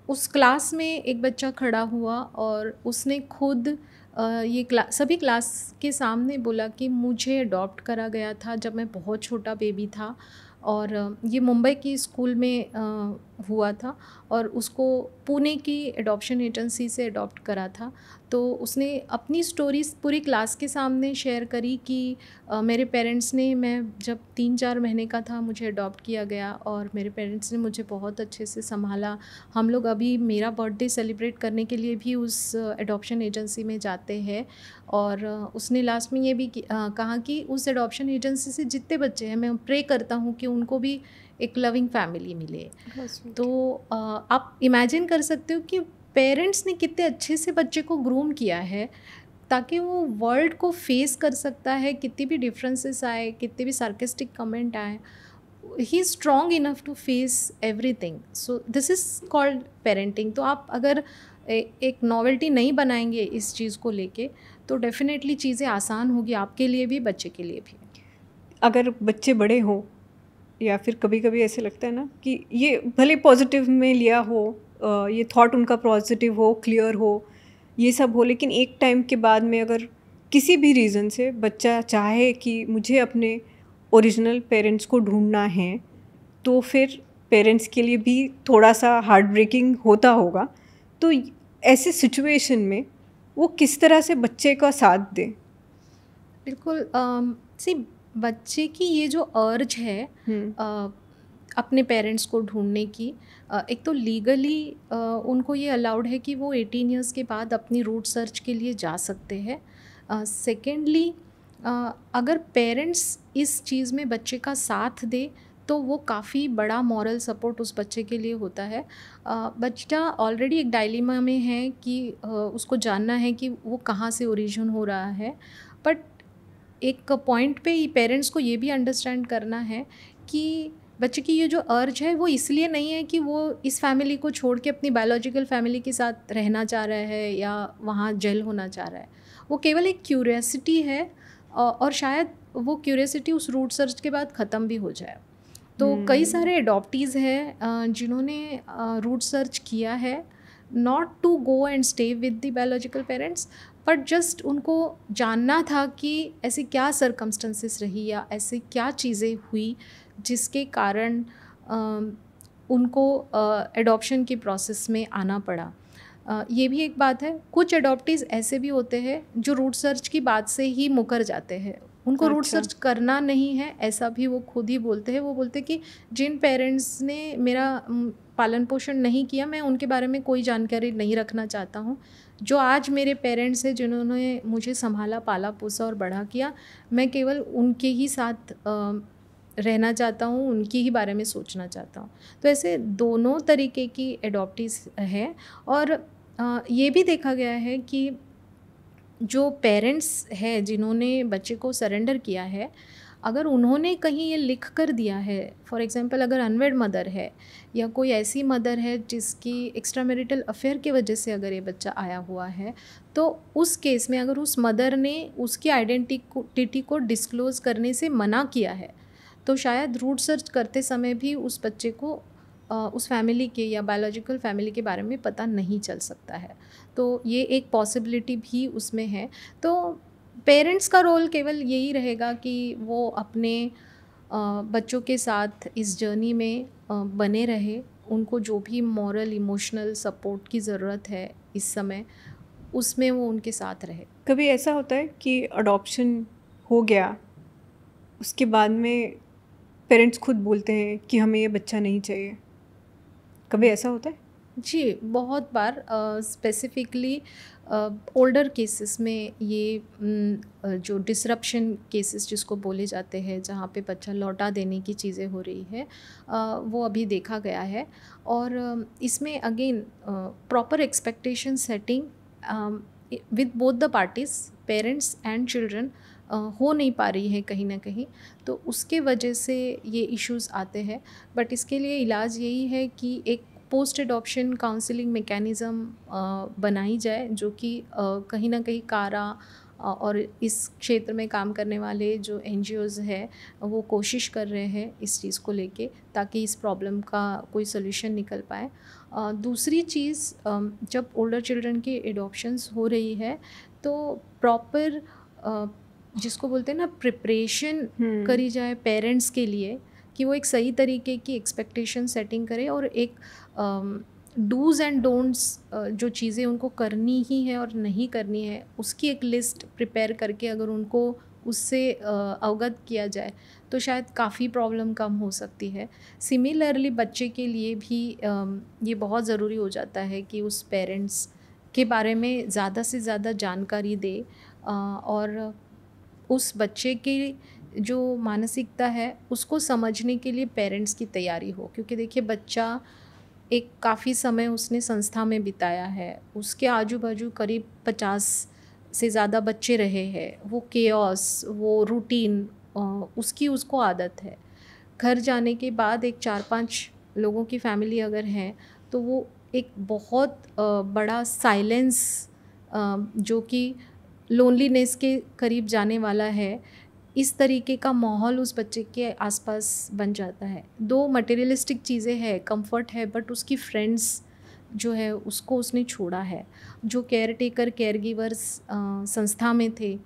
उस क्लास में एक बच्चा खड़ा हुआ और उसने खुद सभी क्लास के सामने बोला कि मुझे अडॉप्ट करा गया था जब मैं बहुत छोटा बेबी था, और ये मुंबई की स्कूल में हुआ था, और उसको पुणे की एडॉप्शन एजेंसी से अडॉप्ट करा था। तो उसने अपनी स्टोरीज पूरी क्लास के सामने शेयर करी कि मेरे पेरेंट्स ने, मैं जब 3-4 महीने का था मुझे अडॉप्ट किया गया, और मेरे पेरेंट्स ने मुझे बहुत अच्छे से संभाला। हम लोग अभी मेरा बर्थडे सेलिब्रेट करने के लिए भी उस एडॉप्शन एजेंसी में जाते हैं। और उसने लास्ट में ये भी कहा कि उस एडॉप्शन एजेंसी से जितने बच्चे हैं, मैं प्रे करता हूँ कि उनको भी एक लविंग फैमिली मिले। तो आप इमेजिन कर सकते हो कि पेरेंट्स ने कितने अच्छे से बच्चे को ग्रूम किया है ताकि वो वर्ल्ड को फेस कर सकता है, कितनी भी डिफरेंसेस आए, कितने भी सार्केस्टिक कमेंट आए, he is strong enough to face everything. So this is called parenting. तो आप अगर एक नॉवेल्टी नहीं बनाएंगे इस चीज़ को लेके, तो डेफिनेटली चीज़ें आसान होगी आपके लिए भी, बच्चे के लिए भी। अगर बच्चे बड़े हों, या फिर कभी कभी ऐसे लगता है ना कि ये भले पॉजिटिव में लिया हो, ये थॉट उनका पॉजिटिव हो, क्लियर हो, ये सब हो, लेकिन एक टाइम के बाद में अगर किसी भी रीज़न से बच्चा चाहे कि मुझे अपने ओरिजिनल पेरेंट्स को ढूंढना है, तो फिर पेरेंट्स के लिए भी थोड़ा सा हार्ट ब्रेकिंग होता होगा। तो ऐसे सिचुएशन में वो किस तरह से बच्चे का साथ दें? बिल्कुल बच्चे की ये जो अर्ज है अपने पेरेंट्स को ढूंढने की, एक तो लीगली उनको ये अलाउड है कि वो 18 ईयर्स के बाद अपनी रूट सर्च के लिए जा सकते हैं। सेकेंडली, अगर पेरेंट्स इस चीज़ में बच्चे का साथ दे तो वो काफ़ी बड़ा मॉरल सपोर्ट उस बच्चे के लिए होता है। बच्चा ऑलरेडी एक डायलेमा में है कि उसको जानना है कि वो कहाँ से ओरिजिन हो रहा है, बट एक पॉइंट पे पेरेंट्स को ये भी अंडरस्टैंड करना है कि बच्चे की ये जो अर्ज है वो इसलिए नहीं है कि वो इस फैमिली को छोड़ के अपनी बायोलॉजिकल फैमिली के साथ रहना चाह रहा है या वहाँ जेल होना चाह रहा है। वो केवल एक क्यूरियोसिटी है, और शायद वो क्यूरियोसिटी उस रूट सर्च के बाद ख़त्म भी हो जाए। तो कई सारे अडॉप्टीज़ हैं जिन्होंने रूट सर्च किया है, not to go and stay with the biological parents, but just उनको जानना था कि ऐसी क्या सर्कमस्टेंसेस रही या ऐसी क्या चीज़ें हुई जिसके कारण उनको एडॉप्शन के प्रोसेस में आना पड़ा। ये भी एक बात है। कुछ एडॉप्टीज़ ऐसे भी होते हैं जो रूट सर्च की बात से ही मुकर जाते हैं, उनको रूट अच्छा। सर्च करना नहीं है, ऐसा भी वो खुद ही बोलते हैं। वो बोलते हैं कि जिन पेरेंट्स ने मेरा पालन पोषण नहीं किया, मैं उनके बारे में कोई जानकारी नहीं रखना चाहता हूँ। जो आज मेरे पेरेंट्स हैं, जिन्होंने मुझे संभाला, पाला पोसा और बड़ा किया, मैं केवल उनके ही साथ रहना चाहता हूँ, उनकी ही बारे में सोचना चाहता हूँ। तो ऐसे दोनों तरीके की एडॉप्टीज हैं। और ये भी देखा गया है कि जो पेरेंट्स हैं जिन्होंने बच्चे को सरेंडर किया है, अगर उन्होंने कहीं ये लिख कर दिया है, फॉर एग्जांपल अगर अनवेड मदर है या कोई ऐसी मदर है जिसकी एक्स्ट्रा मैरिटल अफेयर की वजह से अगर ये बच्चा आया हुआ है, तो उस केस में अगर उस मदर ने उसकी आइडेंटिटी को डिस्क्लोज़ करने से मना किया है, तो शायद रूट सर्च करते समय भी उस बच्चे को उस फैमिली के या बायोलॉजिकल फैमिली के बारे में पता नहीं चल सकता है। तो ये एक पॉसिबिलिटी भी उसमें है। तो पेरेंट्स का रोल केवल यही रहेगा कि वो अपने बच्चों के साथ इस जर्नी में बने रहे। उनको जो भी मॉरल इमोशनल सपोर्ट की ज़रूरत है इस समय, उसमें वो उनके साथ रहे। कभी ऐसा होता है कि अडॉप्शन हो गया, उसके बाद में पेरेंट्स खुद बोलते हैं कि हमें ये बच्चा नहीं चाहिए, कभी ऐसा होता है? जी, बहुत बार स्पेसिफ़िकली ओल्डर केसेस में ये जो डिसरप्शन केसेस जिसको बोले जाते हैं, जहाँ पे बच्चा लौटा देने की चीज़ें हो रही है, वो अभी देखा गया है। और इसमें again proper expectation setting with both the parties, parents and children, हो नहीं पा रही है कहीं ना कहीं। तो उसके वजह से ये इश्यूज़ आते हैं। बट इसके लिए इलाज यही है कि एक पोस्ट एडॉप्शन काउंसलिंग मेकैनिज़्म बनाई जाए, जो कि कहीं ना कहीं कारा और इस क्षेत्र में काम करने वाले जो NGOs है, वो कोशिश कर रहे हैं इस चीज़ को लेके, ताकि इस प्रॉब्लम का कोई सोल्यूशन निकल पाए। दूसरी चीज़, जब ओल्डर चिल्ड्रन की एडॉप्शंस हो रही है, तो प्रॉपर जिसको बोलते हैं ना प्रिपरेशन करी जाए पेरेंट्स के लिए, कि वो एक सही तरीके की एक्सपेक्टेशन सेटिंग करे और एक डूज़ एंड डोंट्स जो चीज़ें उनको करनी ही है और नहीं करनी है, उसकी एक लिस्ट प्रिपेयर करके अगर उनको उससे अवगत किया जाए, तो शायद काफ़ी प्रॉब्लम कम हो सकती है। सिमिलरली बच्चे के लिए भी ये बहुत ज़रूरी हो जाता है कि उस पेरेंट्स के बारे में ज़्यादा से ज़्यादा जानकारी दे, और उस बच्चे की जो मानसिकता है उसको समझने के लिए पेरेंट्स की तैयारी हो। क्योंकि देखिए, बच्चा एक काफ़ी समय उसने संस्था में बिताया है, उसके आजू बाजू करीब 50 से ज़्यादा बच्चे रहे हैं, वो केओस, वो रूटीन, उसकी उसको आदत है। घर जाने के बाद एक 4-5 लोगों की फैमिली अगर है, तो वो एक बहुत बड़ा साइलेंस, जो कि लोनलीनेस के करीब जाने वाला है, इस तरीके का माहौल उस बच्चे के आसपास बन जाता है। दो मटेरियलिस्टिक चीज़ें हैं, कंफर्ट है, बट उसकी फ्रेंड्स जो है उसको उसने छोड़ा है। जो केयर टेकर, केयर गिवर्स संस्था में थे,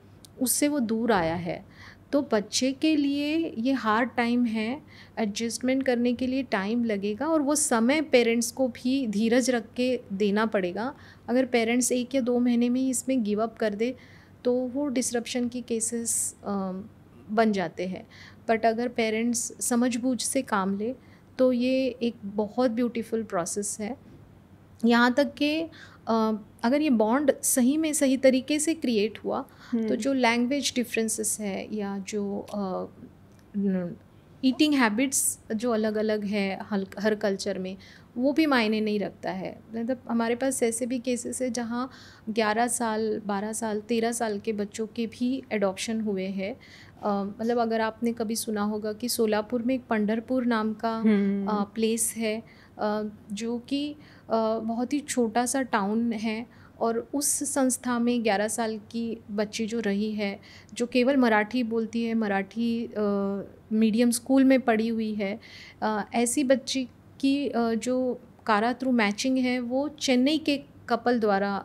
उससे वो दूर आया है। तो बच्चे के लिए ये हार्ड टाइम है, एडजस्टमेंट करने के लिए टाइम लगेगा, और वो समय पेरेंट्स को भी धीरज रख के देना पड़ेगा। अगर पेरेंट्स 1 या 2 महीने में ही इसमें गिव अप कर दे, तो वो डिसरप्शन की केसेस बन जाते हैं। बट अगर पेरेंट्स समझबूझ से काम ले, तो ये एक बहुत ब्यूटीफुल प्रोसेस है। यहाँ तक कि अगर ये बॉन्ड सही में सही तरीके से क्रिएट हुआ, तो जो लैंग्वेज डिफरेंसेस है या जो ईटिंग हैबिट्स जो अलग अलग है हर कल्चर में, वो भी मायने नहीं रखता है। मतलब हमारे पास ऐसे भी केसेस है जहाँ 11 साल, 12 साल, 13 साल के बच्चों के भी एडॉप्शन हुए हैं। मतलब अगर आपने कभी सुना होगा कि सोलापुर में एक पंढरपुर नाम का प्लेस है, जो कि बहुत ही छोटा सा टाउन है, और उस संस्था में 11 साल की बच्ची जो रही है, जो केवल मराठी बोलती है, मराठी मीडियम स्कूल में पढ़ी हुई है, ऐसी बच्ची की जो कारा थ्रू मैचिंग है, वो चेन्नई के कपल द्वारा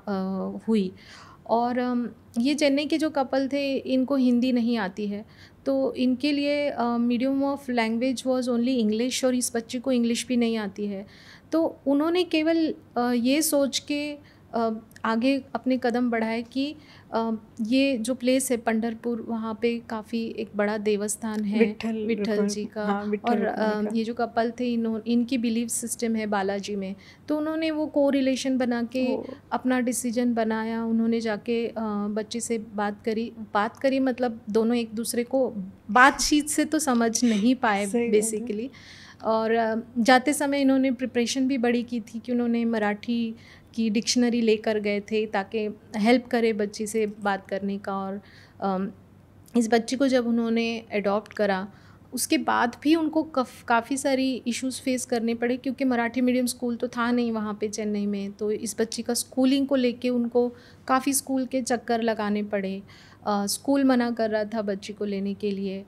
हुई। और ये चेन्नई के जो कपल थे, इनको हिंदी नहीं आती है, तो इनके लिए medium of language was only English, और इस बच्चे को इंग्लिश भी नहीं आती है। तो उन्होंने केवल ये सोच के आगे अपने कदम बढ़ाए कि ये जो प्लेस है पंढरपुर, वहाँ पे काफ़ी एक बड़ा देवस्थान है विट्ठल जी का। हाँ, विट्ठल और रुक्मिणी का। ये जो कपल थे इनकी बिलीफ सिस्टम है बालाजी में, तो उन्होंने वो को रिलेशन बना के अपना डिसीजन बनाया। उन्होंने जाके बच्चे से बात करी मतलब दोनों एक दूसरे को बातचीत से तो समझ नहीं पाए बेसिकली। और जाते समय इन्होंने प्रिपरेशन भी बड़ी की थी कि उन्होंने मराठी की डिक्शनरी लेकर गए थे ताकि हेल्प करे बच्ची से बात करने का। और इस बच्ची को जब उन्होंने अडॉप्ट करा उसके बाद भी उनको काफ़ी सारी इश्यूज़ फेस करने पड़े, क्योंकि मराठी मीडियम स्कूल तो था नहीं वहाँ पे चेन्नई में। तो इस बच्ची का स्कूलिंग को लेके उनको काफ़ी स्कूल के चक्कर लगाने पड़े। स्कूल मना कर रहा था बच्ची को लेने के लिए।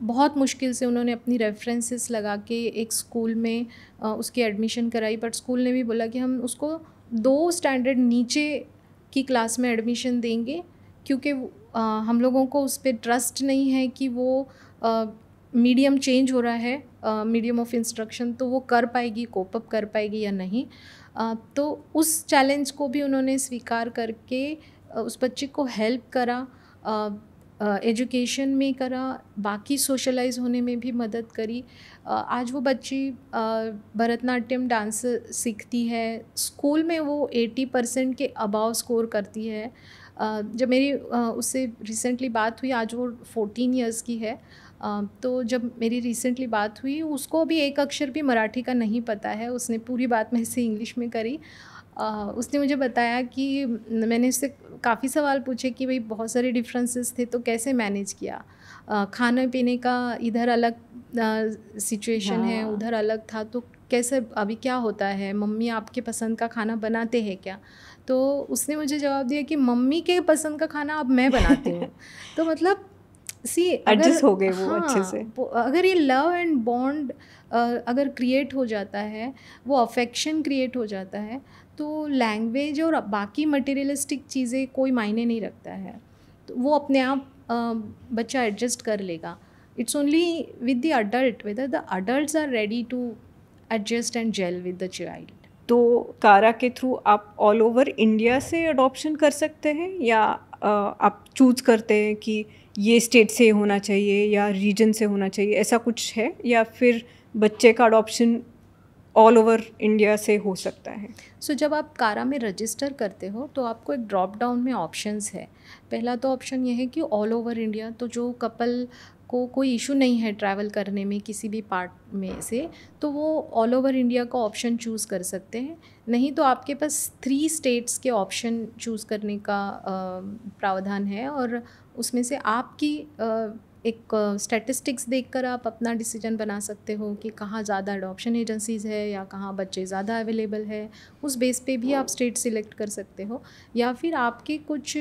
बहुत मुश्किल से उन्होंने अपनी रेफरेंसेस लगा के एक स्कूल में उसकी एडमिशन कराई, बट स्कूल ने भी बोला कि हम उसको 2 स्टैंडर्ड नीचे की क्लास में एडमिशन देंगे, क्योंकि हम लोगों को उस पर ट्रस्ट नहीं है कि वो मीडियम चेंज हो रहा है, मीडियम ऑफ इंस्ट्रक्शन, तो वो कर पाएगी, कोप अप कर पाएगी या नहीं। तो उस चैलेंज को भी उन्होंने स्वीकार करके उस बच्चे को हेल्प करा, एजुकेशन में करा, बाकी सोशलाइज होने में भी मदद करी। आज वो बच्ची भरतनाट्यम डांस सीखती है, स्कूल में वो 80% के अबाव स्कोर करती है। जब मेरी उससे रिसेंटली बात हुई, आज वो 14 इयर्स की है, तो जब मेरी रिसेंटली बात हुई उसको अभी एक अक्षर भी मराठी का नहीं पता है। उसने पूरी बात मेरे से इंग्लिश में करी। उसने मुझे बताया कि मैंने उससे काफ़ी सवाल पूछे कि भाई बहुत सारे डिफरेंसेस थे तो कैसे मैनेज किया, खाने पीने का इधर अलग सिचुएशन है, उधर अलग था, तो कैसे अभी क्या होता है, मम्मी आपके पसंद का खाना बनाते हैं क्या? तो उसने मुझे जवाब दिया कि मम्मी के पसंद का खाना अब मैं बनाती हूँ। तो मतलब एडजस्ट हो गए वो अच्छे से। अगर ये लव एंड बॉन्ड अगर क्रिएट हो जाता है, वो अफेक्शन क्रिएट हो जाता है, तो लैंग्वेज और बाकी मटेरियलिस्टिक चीज़ें कोई मायने नहीं रखता है। तो वो अपने आप बच्चा एडजस्ट कर लेगा। It's only with the adult whether the adults are ready to adjust and gel with the child. तो कारा के थ्रू आप ऑल ओवर इंडिया से अडॉप्शन कर सकते हैं, या आप चूज़ करते हैं कि ये स्टेट से होना चाहिए या रीजन से होना चाहिए, ऐसा कुछ है, या फिर बच्चे का अडॉप्शन ऑल ओवर इंडिया से हो सकता है? जब आप कारा में रजिस्टर करते हो तो आपको एक ड्रॉप डाउन में ऑप्शंस है। पहला तो ऑप्शन ये है कि ऑल ओवर इंडिया, तो जो कपल को कोई इशू नहीं है ट्रैवल करने में किसी भी पार्ट में से, तो वो ऑल ओवर इंडिया का ऑप्शन चूज़ कर सकते हैं। नहीं तो आपके पास 3 स्टेट्स के ऑप्शन चूज़ करने का प्रावधान है, और उसमें से आपकी एक स्टैटिस्टिक्स देखकर आप अपना डिसीजन बना सकते हो कि कहाँ ज़्यादा अडॉप्शन एजेंसीज़ है या कहाँ बच्चे ज़्यादा अवेलेबल है। उस बेस पे भी आप स्टेट सिलेक्ट कर सकते हो, या फिर आपके कुछ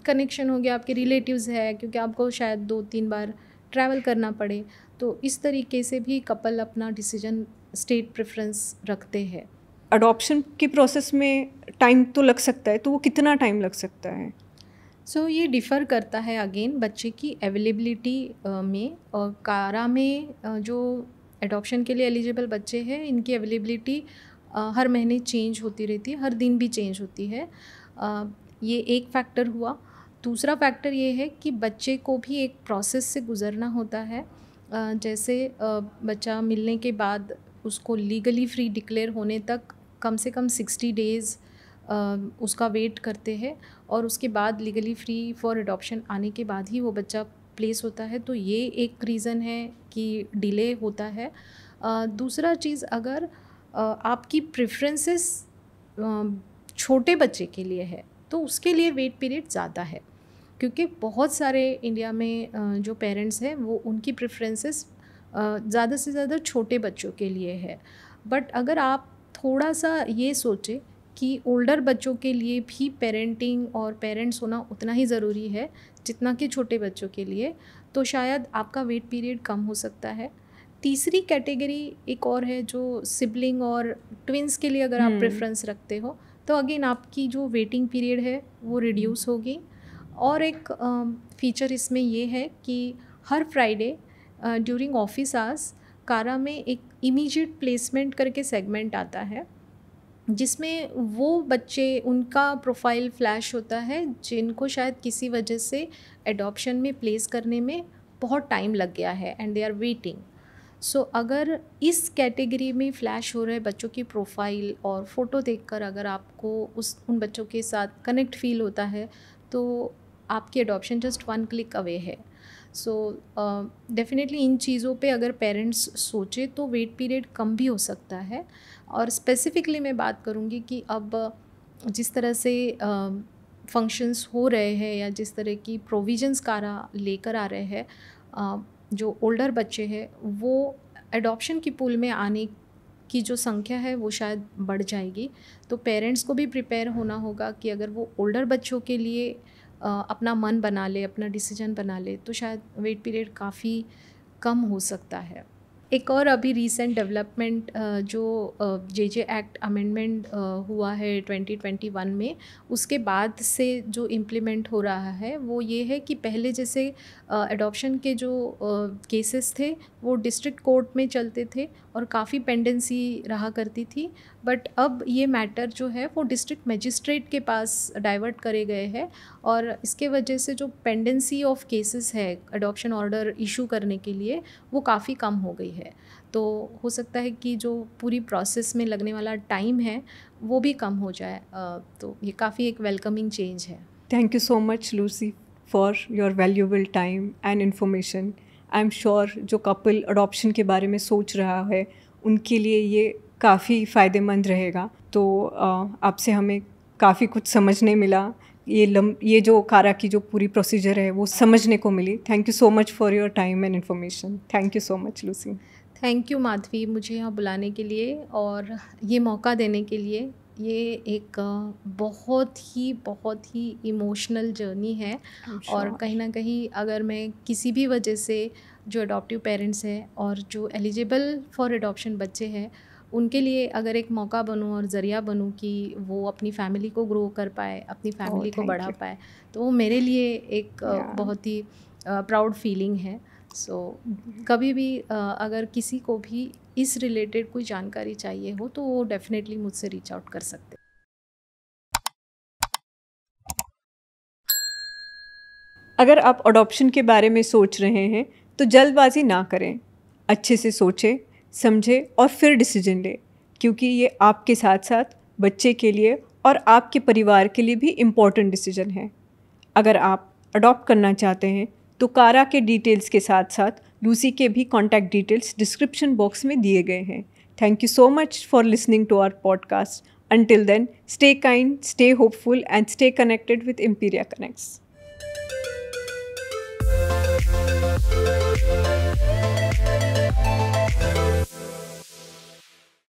कनेक्शन हो गया, आपके रिलेटिव्स है, क्योंकि आपको शायद 2-3 बार ट्रैवल करना पड़े, तो इस तरीके से भी कपल अपना डिसीजन स्टेट प्रेफरेंस रखते हैं। अडॉप्शन की प्रोसेस में टाइम तो लग सकता है, तो वो कितना टाइम लग सकता है? ये डिफ़र करता है अगेन बच्चे की अवेलेबिलिटी में। और कारा में जो एडॉप्शन के लिए एलिजिबल बच्चे हैं, इनकी अवेलेबिलिटी हर महीने चेंज होती रहती है, हर दिन भी चेंज होती है। ये एक फैक्टर हुआ। दूसरा फैक्टर ये है कि बच्चे को भी एक प्रोसेस से गुज़रना होता है। जैसे बच्चा मिलने के बाद उसको लीगली फ्री डिक्लेयर होने तक कम से कम 60 डेज़ उसका वेट करते हैं, और उसके बाद लीगली फ्री फॉर अडॉप्शन आने के बाद ही वो बच्चा प्लेस होता है। तो ये एक रीज़न है कि डिले होता है। दूसरा चीज़, अगर आपकी प्रेफरेंसेस छोटे बच्चे के लिए है तो उसके लिए वेट पीरियड ज़्यादा है, क्योंकि बहुत सारे इंडिया में जो पेरेंट्स हैं वो उनकी प्रेफरेंसेस ज़्यादा से ज़्यादा छोटे बच्चों के लिए है। बट अगर आप थोड़ा सा ये सोचें कि ओल्डर बच्चों के लिए भी पेरेंटिंग और पेरेंट्स होना उतना ही ज़रूरी है जितना कि छोटे बच्चों के लिए, तो शायद आपका वेट पीरियड कम हो सकता है। तीसरी कैटेगरी एक और है जो सिबलिंग और ट्विंस के लिए अगर आप प्रेफरेंस रखते हो, तो अगेन आपकी जो वेटिंग पीरियड है वो रिड्यूस होगी। और एक फीचर इसमें ये है कि हर फ्राइडे ड्यूरिंग ऑफिस आवर्स कारा में एक इमीडिएट प्लेसमेंट करके सेगमेंट आता है, जिसमें वो बच्चे उनका प्रोफाइल फ्लैश होता है जिनको शायद किसी वजह से एडॉप्शन में प्लेस करने में बहुत टाइम लग गया है एंड दे आर वेटिंग। सो अगर इस कैटेगरी में फ्लैश हो रहे बच्चों की प्रोफाइल और फ़ोटो देखकर अगर आपको उन बच्चों के साथ कनेक्ट फील होता है तो आपकी एडॉप्शन जस्ट 1 क्लिक अवे है। सो डेफिनेटली इन चीज़ों पे अगर पेरेंट्स सोचे तो वेट पीरियड कम भी हो सकता है। और स्पेसिफ़िकली मैं बात करूँगी कि अब जिस तरह से फंक्शंस हो रहे हैं या जिस तरह की प्रोविजंस कारा लेकर आ रहे हैं, जो ओल्डर बच्चे हैं वो एडॉप्शन की पूल में आने की जो संख्या है वो शायद बढ़ जाएगी। तो पेरेंट्स को भी प्रिपेयर होना होगा कि अगर वो ओल्डर बच्चों के लिए अपना मन बना ले, अपना डिसीजन बना ले, तो शायद वेट पीरियड काफ़ी कम हो सकता है। एक और अभी रीसेंट डेवलपमेंट जो जे एक्ट अमेंडमेंट हुआ है 2021 में, उसके बाद से जो इम्प्लीमेंट हो रहा है वो ये है कि पहले जैसे एडॉप्शन के जो केसेस थे वो डिस्ट्रिक्ट कोर्ट में चलते थे और काफ़ी पेंडेंसी रहा करती थी, बट अब ये मैटर जो है वो डिस्ट्रिक्ट मजिस्ट्रेट के पास डाइवर्ट करे गए हैं और इसके वजह से जो पेंडेंसी ऑफ केसेस है एडॉप्शन ऑर्डर इशू करने के लिए वो काफ़ी कम हो गई है। तो हो सकता है कि जो पूरी प्रोसेस में लगने वाला टाइम है वो भी कम हो जाए। तो ये काफ़ी एक वेलकमिंग चेंज है। Thank you so much Lucy for your valuable time and information. I am sure जो कपल अडॉप्शन के बारे में सोच रहा है उनके लिए ये काफ़ी फ़ायदेमंद रहेगा। तो आपसे हमें काफ़ी कुछ समझने मिला, ये जो कारा की जो पूरी प्रोसीजर है वो समझने को मिली। Thank you so much for your time and information. Thank you so much Lucy. Thank you Madhavi, मुझे यहाँ बुलाने के लिए और ये मौका देने के लिए। ये एक बहुत ही इमोशनल जर्नी है और कहीं ना कहीं अगर मैं किसी भी वजह से जो अडॉप्टिव पेरेंट्स हैं और जो एलिजिबल फॉर अडॉप्शन बच्चे हैं उनके लिए अगर एक मौका बनूं और ज़रिया बनूं कि वो अपनी फैमिली को ग्रो कर पाए, अपनी फैमिली को बढ़ा पाए, तो वो मेरे लिए एक बहुत ही प्राउड फीलिंग है। सो कभी भी अगर किसी को भी इस रिलेटेड कोई जानकारी चाहिए हो तो वो डेफिनेटली मुझसे रीच आउट कर सकते हैं। अगर आप अडॉप्शन के बारे में सोच रहे हैं तो जल्दबाजी ना करें, अच्छे से सोचें, समझें और फिर डिसीजन लें, क्योंकि ये आपके साथ साथ बच्चे के लिए और आपके परिवार के लिए भी इम्पॉर्टेंट डिसीजन है। अगर आप अडॉप्ट करना चाहते हैं तो कारा के डिटेल्स के साथ साथ लूसी के भी कॉन्टैक्ट डिटेल्स डिस्क्रिप्शन बॉक्स में दिए गए हैं। Thank you so much for listening to our podcast. Until then, stay kind, stay hopeful and stay connected with Imperia Connects.